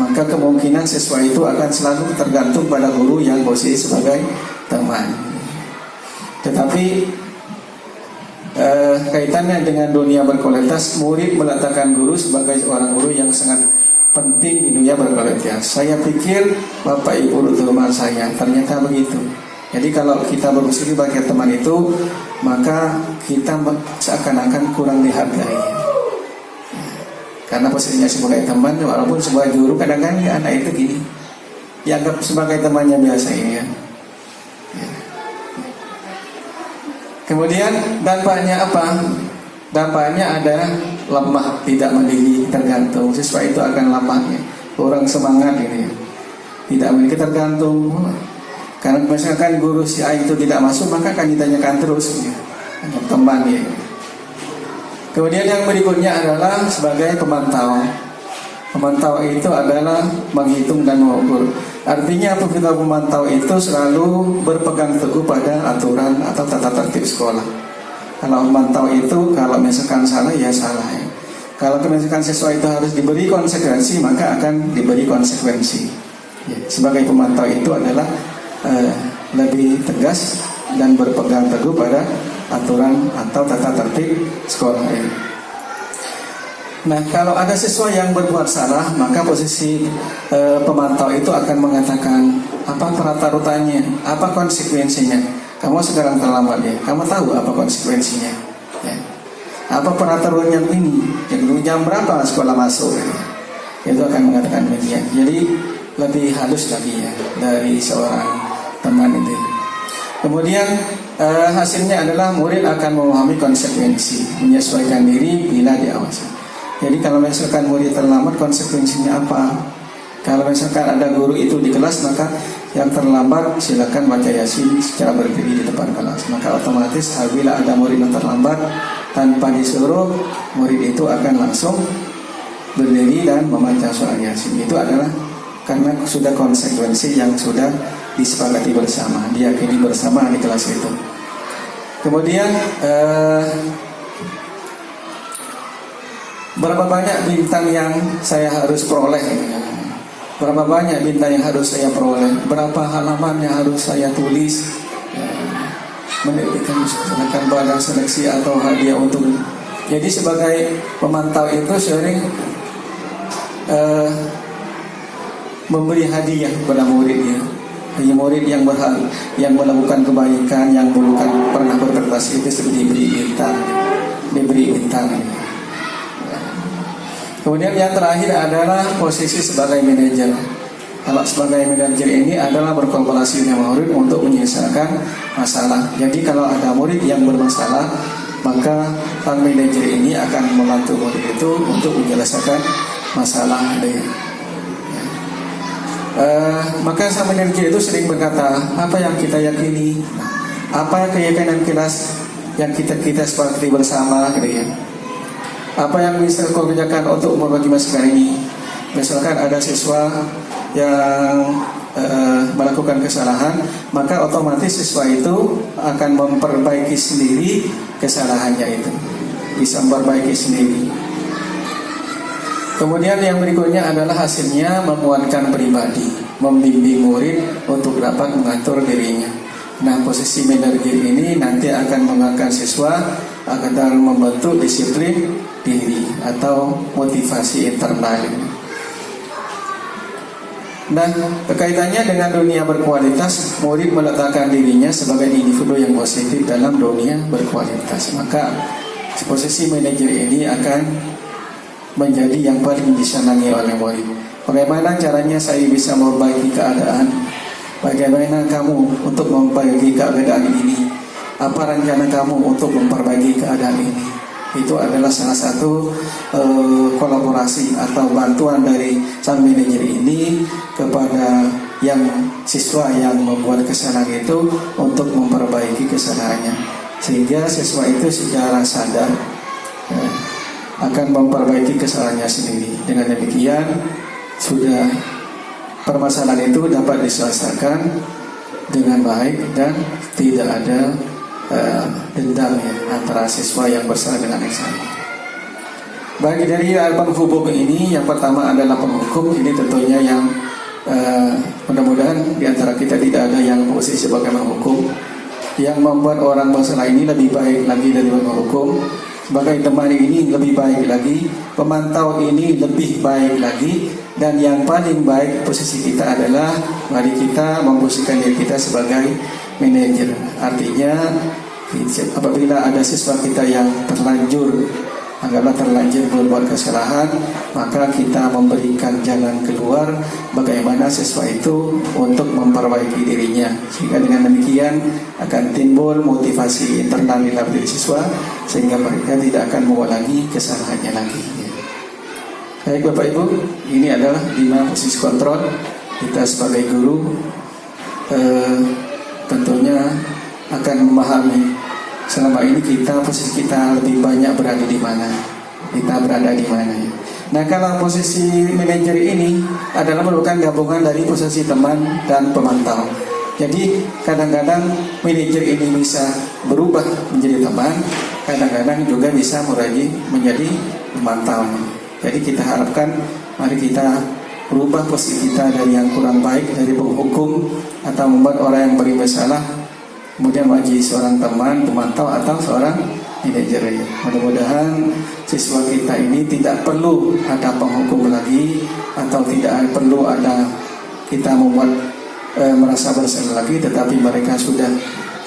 [SPEAKER 5] maka kemungkinan siswa itu akan selalu tergantung pada guru yang posisi sebagai teman. Tetapi kaitannya dengan dunia berkualitas, murid meletakkan guru sebagai seorang guru yang sangat penting di dunia berkualitas. Saya pikir Bapak Ibu teman saya ternyata begitu. Jadi kalau kita berposisi sebagai teman itu, maka kita seakan-akan kurang dihargai. Karena posisinya sebagai teman, walaupun sebagai guru, kadang-kadang anak itu gini, dianggap sebagai temannya biasa ini ya. Kemudian dampaknya apa? Dampaknya ada lemah, tidak mandiri, tergantung. Siswa itu akan lemahnya, kurang semangat ini ya. Tidak memiliki tergantung. Karena misalkan guru si A itu tidak masuk, maka akan ditanyakan terus ya. Teman ya. Kemudian yang berikutnya adalah sebagai pemantau. Pemantau itu adalah menghitung dan mengukur. Artinya kita pemantau itu selalu berpegang teguh pada aturan atau tata tertib sekolah. Kalau pemantau itu kalau misalkan salah ya salah ya. Kalau misalkan siswa itu harus diberi konsekuensi, maka akan diberi konsekuensi ya. Sebagai pemantau itu adalah lebih tegas dan berpegang teguh pada aturan atau tata tertib sekolah ini. Nah, kalau ada siswa yang berbuat salah, maka posisi pemantau itu akan mengatakan apa peraturannya, apa konsekuensinya. Kamu sekarang terlambat ya, kamu tahu apa konsekuensinya ya. Apa peraturan yang ini, jam berapa sekolah masuk ya. Itu akan mengatakan demikian. Jadi lebih halus lagi ya dari seorang teman itu. Kemudian hasilnya adalah murid akan memahami konsekuensi, menyesuaikan diri bila diawasi. Jadi kalau misalkan murid terlambat, konsekuensinya apa? Kalau misalkan ada guru itu di kelas, maka yang terlambat silakan baca Yasin secara berdiri di depan kelas. Maka otomatis apabila ada murid yang terlambat tanpa disuruh, murid itu akan langsung berdiri dan membaca surah Yasin. Itu adalah karena sudah konsekuensi yang sudah disepakati bersama, diyakini bersama di kelas itu. Kemudian berapa banyak bintang yang saya harus peroleh? Berapa banyak bintang yang harus saya peroleh? Berapa halaman yang harus saya tulis? Mendapatkan badan seleksi atau hadiah untuk Jadi sebagai pemantau itu sering memberi hadiah kepada muridnya. Hanya murid yang melakukan kebaikan, yang bukan pernah berprestasi itu diberi bintang. Kemudian yang terakhir adalah posisi sebagai manajer. Kalau sebagai manajer ini adalah berkolaborasi dengan murid untuk menyelesaikan masalah. Jadi kalau ada murid yang bermasalah, maka sang manajer ini akan membantu murid itu untuk menyelesaikan masalah dia. Maka sang manajer itu sering berkata, apa yang kita yakini, apa keyakinan yang kita sepakati bersama, gitu ya. Apa yang bisa kau kerjakan untuk membagi masalah ini? Misalkan ada siswa yang melakukan kesalahan, maka otomatis siswa itu akan memperbaiki sendiri kesalahannya itu, bisa memperbaiki sendiri. Kemudian yang berikutnya adalah hasilnya memuatkan pribadi, membimbing murid untuk dapat mengatur dirinya. Nah, posisi manajer ini nanti akan mengangkat siswa agar membentuk disiplin diri atau motivasi internal. Nah, kekaitannya dengan dunia berkualitas, murid meletakkan dirinya sebagai individu yang positif dalam dunia berkualitas. Maka posisi manajer ini akan menjadi yang paling disenangi oleh murid. Bagaimana caranya saya bisa memperbaiki keadaan? Bagaimana kamu untuk memperbaiki keadaan ini? Apa rencana kamu untuk memperbaiki keadaan ini? Itu adalah salah satu kolaborasi atau bantuan dari sang manajer ini kepada yang siswa yang membuat kesalahan itu untuk memperbaiki kesalahannya, sehingga siswa itu secara sadar akan memperbaiki kesalahannya sendiri. Dengan demikian sudah permasalahan itu dapat diselesaikan dengan baik dan tidak ada dendam ya, antara siswa yang bersalah dengan yang salah. Bagi dari penghukum ini, yang pertama adalah penghukum. Ini tentunya yang mudah-mudahan di antara kita tidak ada yang posisi sebagai penghukum. Yang membuat orang bersalah ini lebih baik lagi dari penghukum. Sebagai teman ini lebih baik lagi, pemantau ini lebih baik lagi, dan yang paling baik posisi kita adalah mari kita memposisikan diri kita sebagai manajer. Artinya apabila ada siswa kita yang terlanjur berbuat kesalahan, maka kita memberikan jalan keluar bagaimana siswa itu untuk memperbaiki dirinya, sehingga dengan demikian akan timbul motivasi internal dalam diri siswa, sehingga mereka tidak akan mengulangi kesalahannya lagi. Baik Bapak Ibu, ini adalah 5 posisi kontrol kita sebagai guru. Tentunya akan memahami selama ini posisi kita lebih banyak berada di mana, kita berada di mana ya. Nah, kalau posisi manajer ini adalah merupakan gabungan dari posisi teman dan pemantau. Jadi kadang-kadang manajer ini bisa berubah menjadi teman, kadang-kadang juga bisa menjadi pemantau. Jadi kita harapkan mari kita berubah posisi kita dari yang kurang baik, dari penghukum atau membuat orang yang bermasalah, kemudian menjadi seorang teman, pemantau atau seorang manajer. Mudah-mudahan siswa kita ini tidak perlu ada penghukum lagi, atau tidak perlu ada kita membuat merasa bersalah lagi, tetapi mereka sudah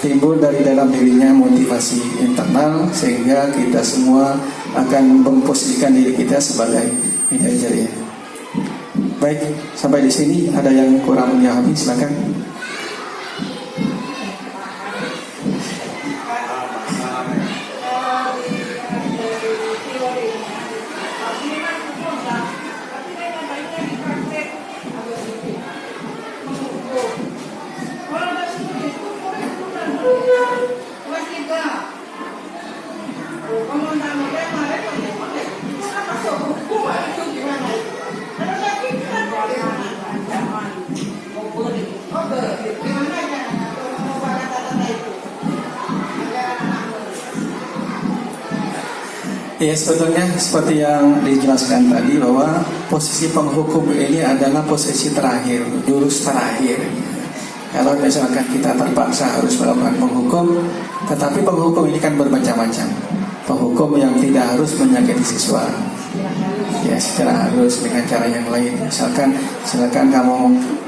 [SPEAKER 5] timbul dari dalam dirinya motivasi internal, sehingga kita semua akan memposisikan diri kita sebagai manajer. Baik, sampai di sini ada yang kurang memahami, silakan. Ya, sebetulnya seperti yang dijelaskan tadi, bahwa posisi penghukum ini adalah posisi terakhir, jurus terakhir. Kalau misalkan kita terpaksa harus melakukan penghukum, tetapi penghukum ini kan bermacam-macam. penghukum yang tidak harus menyakiti siswa. Ya, secara halus dengan cara yang lain. Silakan kamu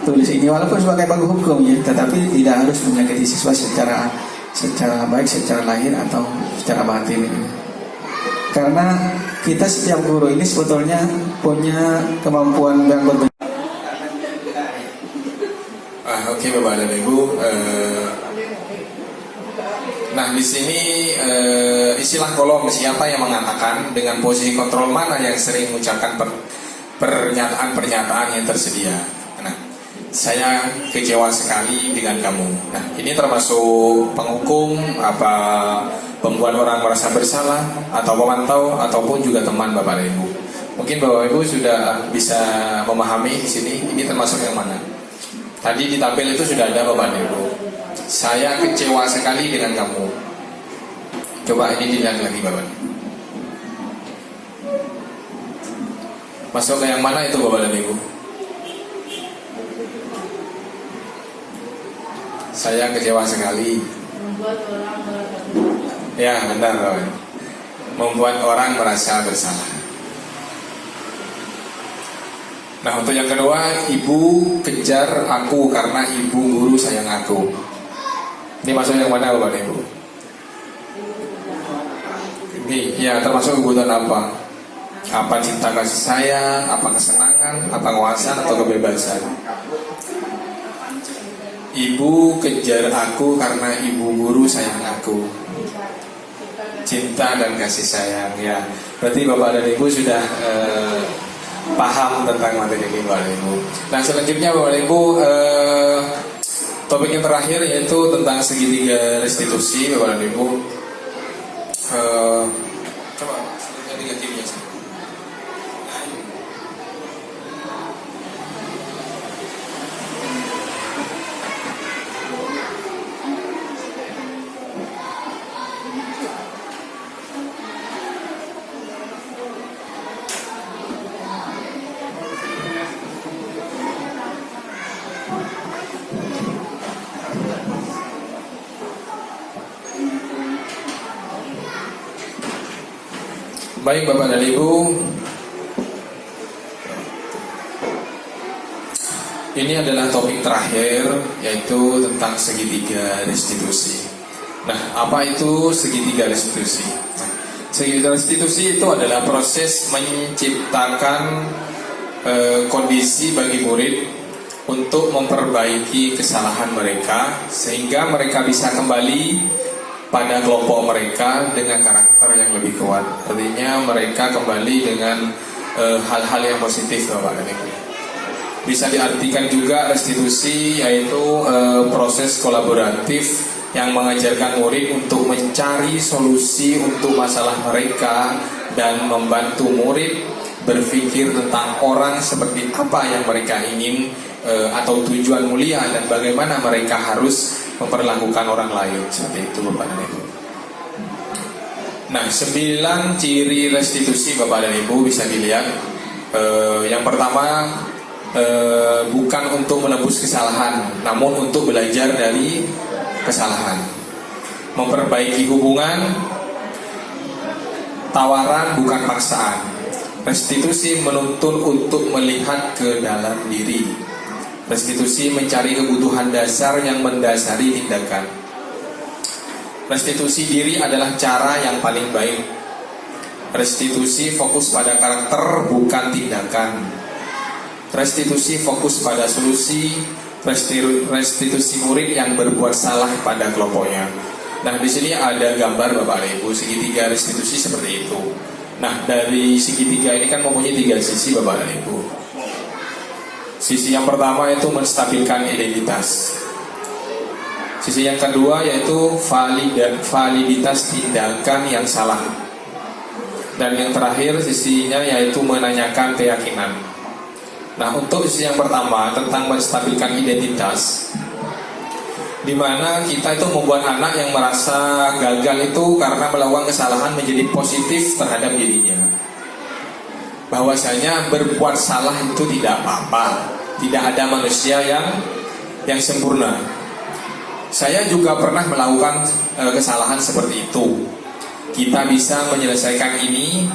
[SPEAKER 5] tulis ini walaupun sebagai penghukum ya, tetapi tidak harus menyakiti siswa secara baik secara lahir atau secara batin. Karena kita setiap guru ini sebetulnya punya kemampuan yang berbeda.
[SPEAKER 1] Oke, Bapak dan Ibu. Nah, di sini istilah kolom, siapa yang mengatakan dengan posisi kontrol mana yang sering mengucapkan pernyataan-pernyataan yang tersedia. Nah, saya kecewa sekali dengan kamu. Nah, ini termasuk penghukum, apa membuat orang merasa bersalah, atau pemantau, ataupun juga teman Bapak dan Ibu. Mungkin Bapak Ibu sudah bisa memahami di sini ini termasuk yang mana. Tadi di tabel itu sudah ada Bapak dan Ibu. Saya kecewa sekali dengan kamu. Coba ini dilihat lagi Bapak. Masuk ke yang mana itu Bapak dan Ibu? Saya kecewa sekali. Ya benar Bapak. Membuat orang merasa bersalah. Nah, untuk yang kedua, ibu kejar aku karena ibu guru sayang aku. Ini masuk yang mana Bapak Ibu? Ini ya termasuk kebutuhan apa? Apa cinta kasih sayang, apa kesenangan, apa kekuasaan atau kebebasan? Ibu kejar aku karena ibu guru sayang aku. Cinta dan kasih sayang ya. Berarti Bapak dan Ibu sudah paham tentang materi ini Bapak Ibu. Nah, selanjutnya Bapak Ibu, topik yang terakhir yaitu tentang segitiga restitusi Bapak dan Ibu. Coba selanjutnya diganti biasa. Baik Bapak dan Ibu, ini adalah topik terakhir yaitu tentang segitiga restitusi. Nah, apa itu segitiga restitusi? Nah, segitiga restitusi itu adalah proses menciptakan kondisi bagi murid untuk memperbaiki kesalahan mereka sehingga mereka bisa kembali pada kelompok mereka dengan karakter yang lebih kuat. Artinya mereka kembali dengan hal-hal yang positif Bapak dan Ibu. Bisa diartikan juga restitusi yaitu proses kolaboratif yang mengajarkan murid untuk mencari solusi untuk masalah mereka dan membantu murid berpikir tentang orang seperti apa yang mereka ingin atau tujuan mulia dan bagaimana mereka harus memperlakukan orang lain. Seperti itu Bapak dan Ibu. Nah, 9 ciri restitusi Bapak dan Ibu bisa dilihat. Yang pertama, bukan untuk menebus kesalahan, namun untuk belajar dari kesalahan. Memperbaiki hubungan, tawaran bukan paksaan. Restitusi menuntun untuk melihat ke dalam diri. Restitusi mencari kebutuhan dasar yang mendasari tindakan. Restitusi diri adalah cara yang paling baik. Restitusi fokus pada karakter bukan tindakan. Restitusi fokus pada solusi. Restitusi murid yang berbuat salah pada kelompoknya. Nah, di sini ada gambar Bapak Ibu segitiga restitusi seperti itu. Nah, dari segitiga ini kan mempunyai 3 sisi Bapak dan Ibu. Sisi yang pertama yaitu menstabilkan identitas. Sisi yang kedua yaitu validitas tindakan yang salah. Dan yang terakhir sisinya yaitu menanyakan keyakinan. Nah, untuk sisi yang pertama tentang menstabilkan identitas, di mana kita itu membuat anak yang merasa gagal itu karena melakukan kesalahan menjadi positif terhadap dirinya. Bahwasanya berbuat salah itu tidak apa-apa. Tidak ada manusia yang sempurna. Saya juga pernah melakukan kesalahan seperti itu. kita bisa menyelesaikan ini.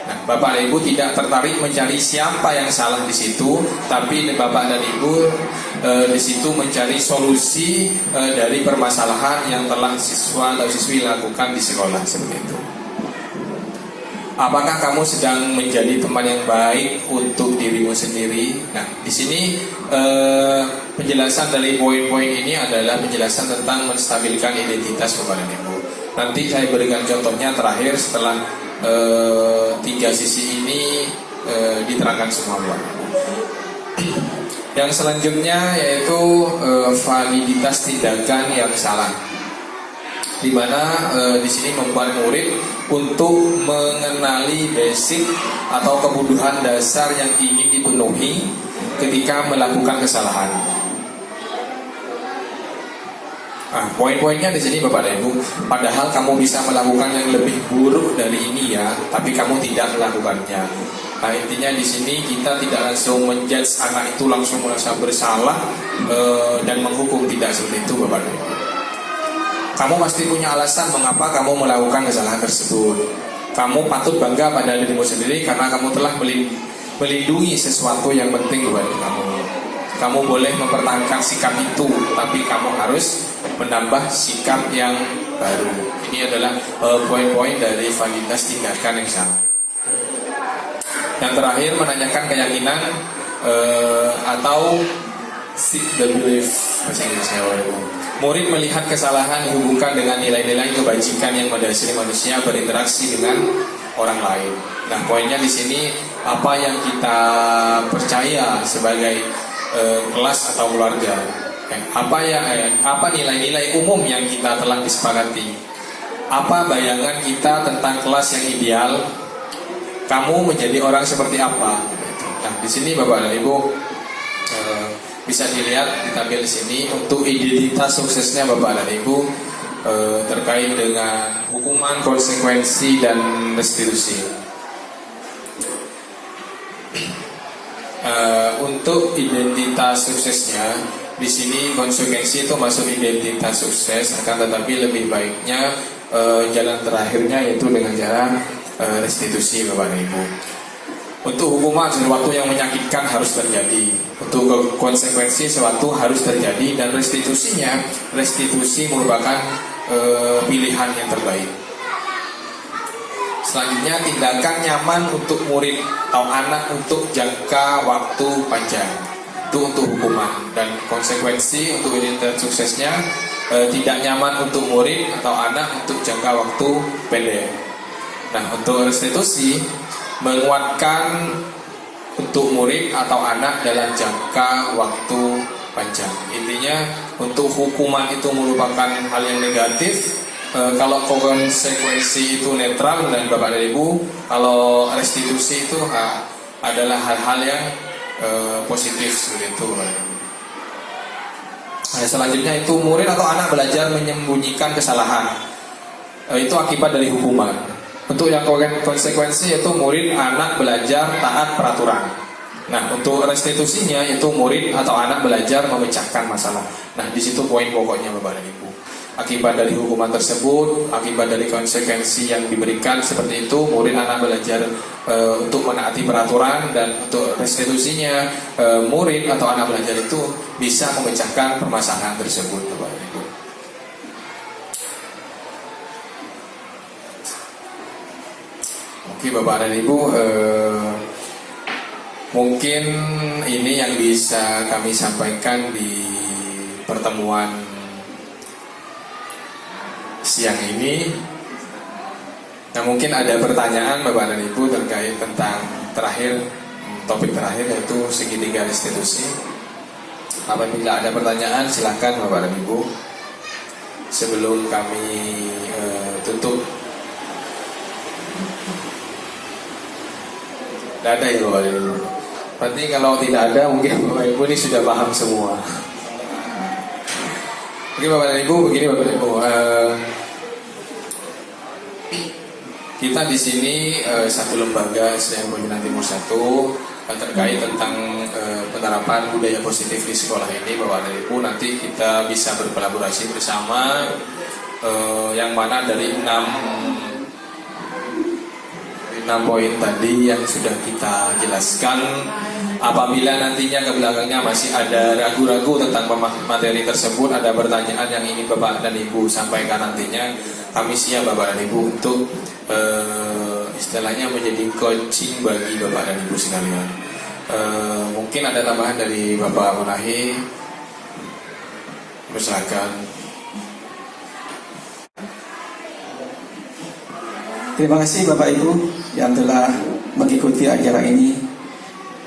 [SPEAKER 1] Nah, Bapak dan Ibu tidak tertarik mencari siapa yang salah di situ, tapi Bapak dan Ibu di situ mencari solusi dari permasalahan yang telah siswa atau siswi lakukan di sekolah, seperti itu. Apakah kamu sedang menjadi teman yang baik untuk dirimu sendiri? Nah, di sini penjelasan dari poin-poin ini adalah penjelasan tentang menstabilkan identitas Bapak dan Ibu. Nanti saya berikan contohnya terakhir setelah 3 sisi ini diterangkan semua Bapak. Yang selanjutnya yaitu validitas tindakan yang salah, di mana di sini membuat murid untuk mengenali basic atau kebutuhan dasar yang ingin dipenuhi ketika melakukan kesalahan. Nah, poin-poinnya di sini Bapak dan Ibu, padahal kamu bisa melakukan yang lebih buruk dari ini ya, tapi kamu tidak melakukannya. Nah, intinya di sini kita tidak langsung menjudge anak itu langsung merasa bersalah dan menghukum, tidak seperti itu Bapak dan Ibu. Kamu pasti punya alasan mengapa kamu melakukan kesalahan tersebut. Kamu patut bangga pada dirimu sendiri karena kamu telah melindungi sesuatu yang penting buat kamu. Kamu boleh mempertahankan sikap itu, tapi kamu harus menambah sikap yang baru. Ini adalah poin-poin dari validitas tindakan yang salah. Yang terakhir, menanyakan keyakinan atau seek the belief, bahasa Inggrisnya. Murid melihat kesalahan dihubungkan dengan nilai-nilai kebajikan yang mendasari manusia berinteraksi dengan orang lain. Nah, poinnya di sini apa yang kita percaya sebagai kelas atau keluarga. Apa nilai-nilai umum yang kita telah disepakati? Apa bayangan kita tentang kelas yang ideal? Kamu menjadi orang seperti apa? Nah, di sini Bapak dan Ibu bisa dilihat ditampil di sini untuk identitas suksesnya Bapak dan Ibu terkait dengan hukuman, konsekuensi, dan restitusi. Untuk identitas suksesnya, di sini konsekuensi itu masuk identitas sukses, akan tetapi lebih baiknya jalan terakhirnya yaitu dengan jalan restitusi Bapak dan Ibu. Untuk hukuman, sesuatu yang menyakitkan harus terjadi. Untuk konsekuensi, sesuatu harus terjadi. Dan restitusi merupakan pilihan yang terbaik. Selanjutnya, tindakan nyaman untuk murid atau anak untuk jangka waktu panjang. Itu untuk hukuman. Dan konsekuensi untuk identitas suksesnya, tidak nyaman untuk murid atau anak untuk jangka waktu pendek. Nah, untuk restitusi, menguatkan untuk murid atau anak dalam jangka waktu panjang. Intinya, untuk hukuman itu merupakan hal yang negatif. Kalau konsekuensi itu netral dan Bapak dan Ibu, kalau restitusi itu adalah hal-hal yang positif seperti itu. Nah, selanjutnya itu murid atau anak belajar menyembunyikan kesalahan. Itu akibat dari hukuman. Untuk yang konsekuensi yaitu murid anak belajar taat peraturan. Nah, untuk restitusinya itu murid atau anak belajar memecahkan masalah. Nah, di situ poin pokoknya Bapak dan Ibu. Akibat dari hukuman tersebut, akibat dari konsekuensi yang diberikan seperti itu, murid anak belajar untuk menaati peraturan, dan untuk restitusinya murid atau anak belajar itu bisa memecahkan permasalahan tersebut Bapak dan Ibu. Oke Bapak dan Ibu, mungkin ini yang bisa kami sampaikan di pertemuan siang ini. Nah, mungkin ada pertanyaan Bapak dan Ibu terkait tentang topik terakhir yaitu segitiga restitusi. Apabila ada pertanyaan silakan Bapak dan Ibu sebelum kami tutup. Tidak ada ya Bapak Ibu. Berarti kalau tidak ada mungkin Bapak Ibu ini sudah paham semua. Oke Bapak dan Ibu, begini Bapak dan Ibu. Kita di sini satu lembaga SDM Bojong Timur 1 terkait tentang penerapan budaya positif di sekolah ini Bapak dan Ibu. Nanti kita bisa berkolaborasi bersama yang mana dari 6 6 poin tadi yang sudah kita jelaskan. Apabila nantinya ke belakangnya masih ada ragu-ragu tentang materi tersebut, ada pertanyaan yang ingin Bapak dan Ibu sampaikan nantinya, kami siap Bapak dan Ibu untuk istilahnya menjadi coaching bagi Bapak dan Ibu sekalian. Mungkin ada tambahan dari Bapak Munahi, silakan.
[SPEAKER 5] Terima kasih Bapak Ibu yang telah mengikuti acara ini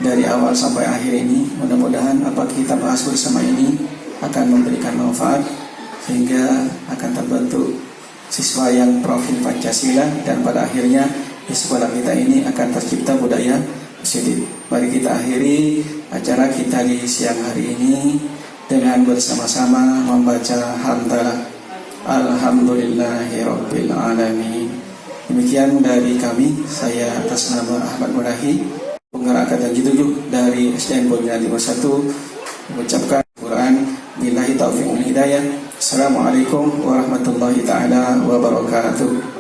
[SPEAKER 5] dari awal sampai akhir ini. Mudah-mudahan apa kita bahas bersama ini akan memberikan manfaat sehingga akan terbentuk siswa yang profil Pancasila, dan pada akhirnya di sekolah kita ini akan tercipta budaya positif. Mari kita akhiri acara kita di siang hari ini dengan bersama-sama membaca hamdalah Alhamdulillahirabbil alamin. Demikian dari kami, saya atas nama Ahmad Munahi, penggerak angkatan G7 dari SDN Pontianak Timur 1, mengucapkan Quran billahi taufiq wal hidayah. Assalamualaikum warahmatullahi taala wabarakatuh.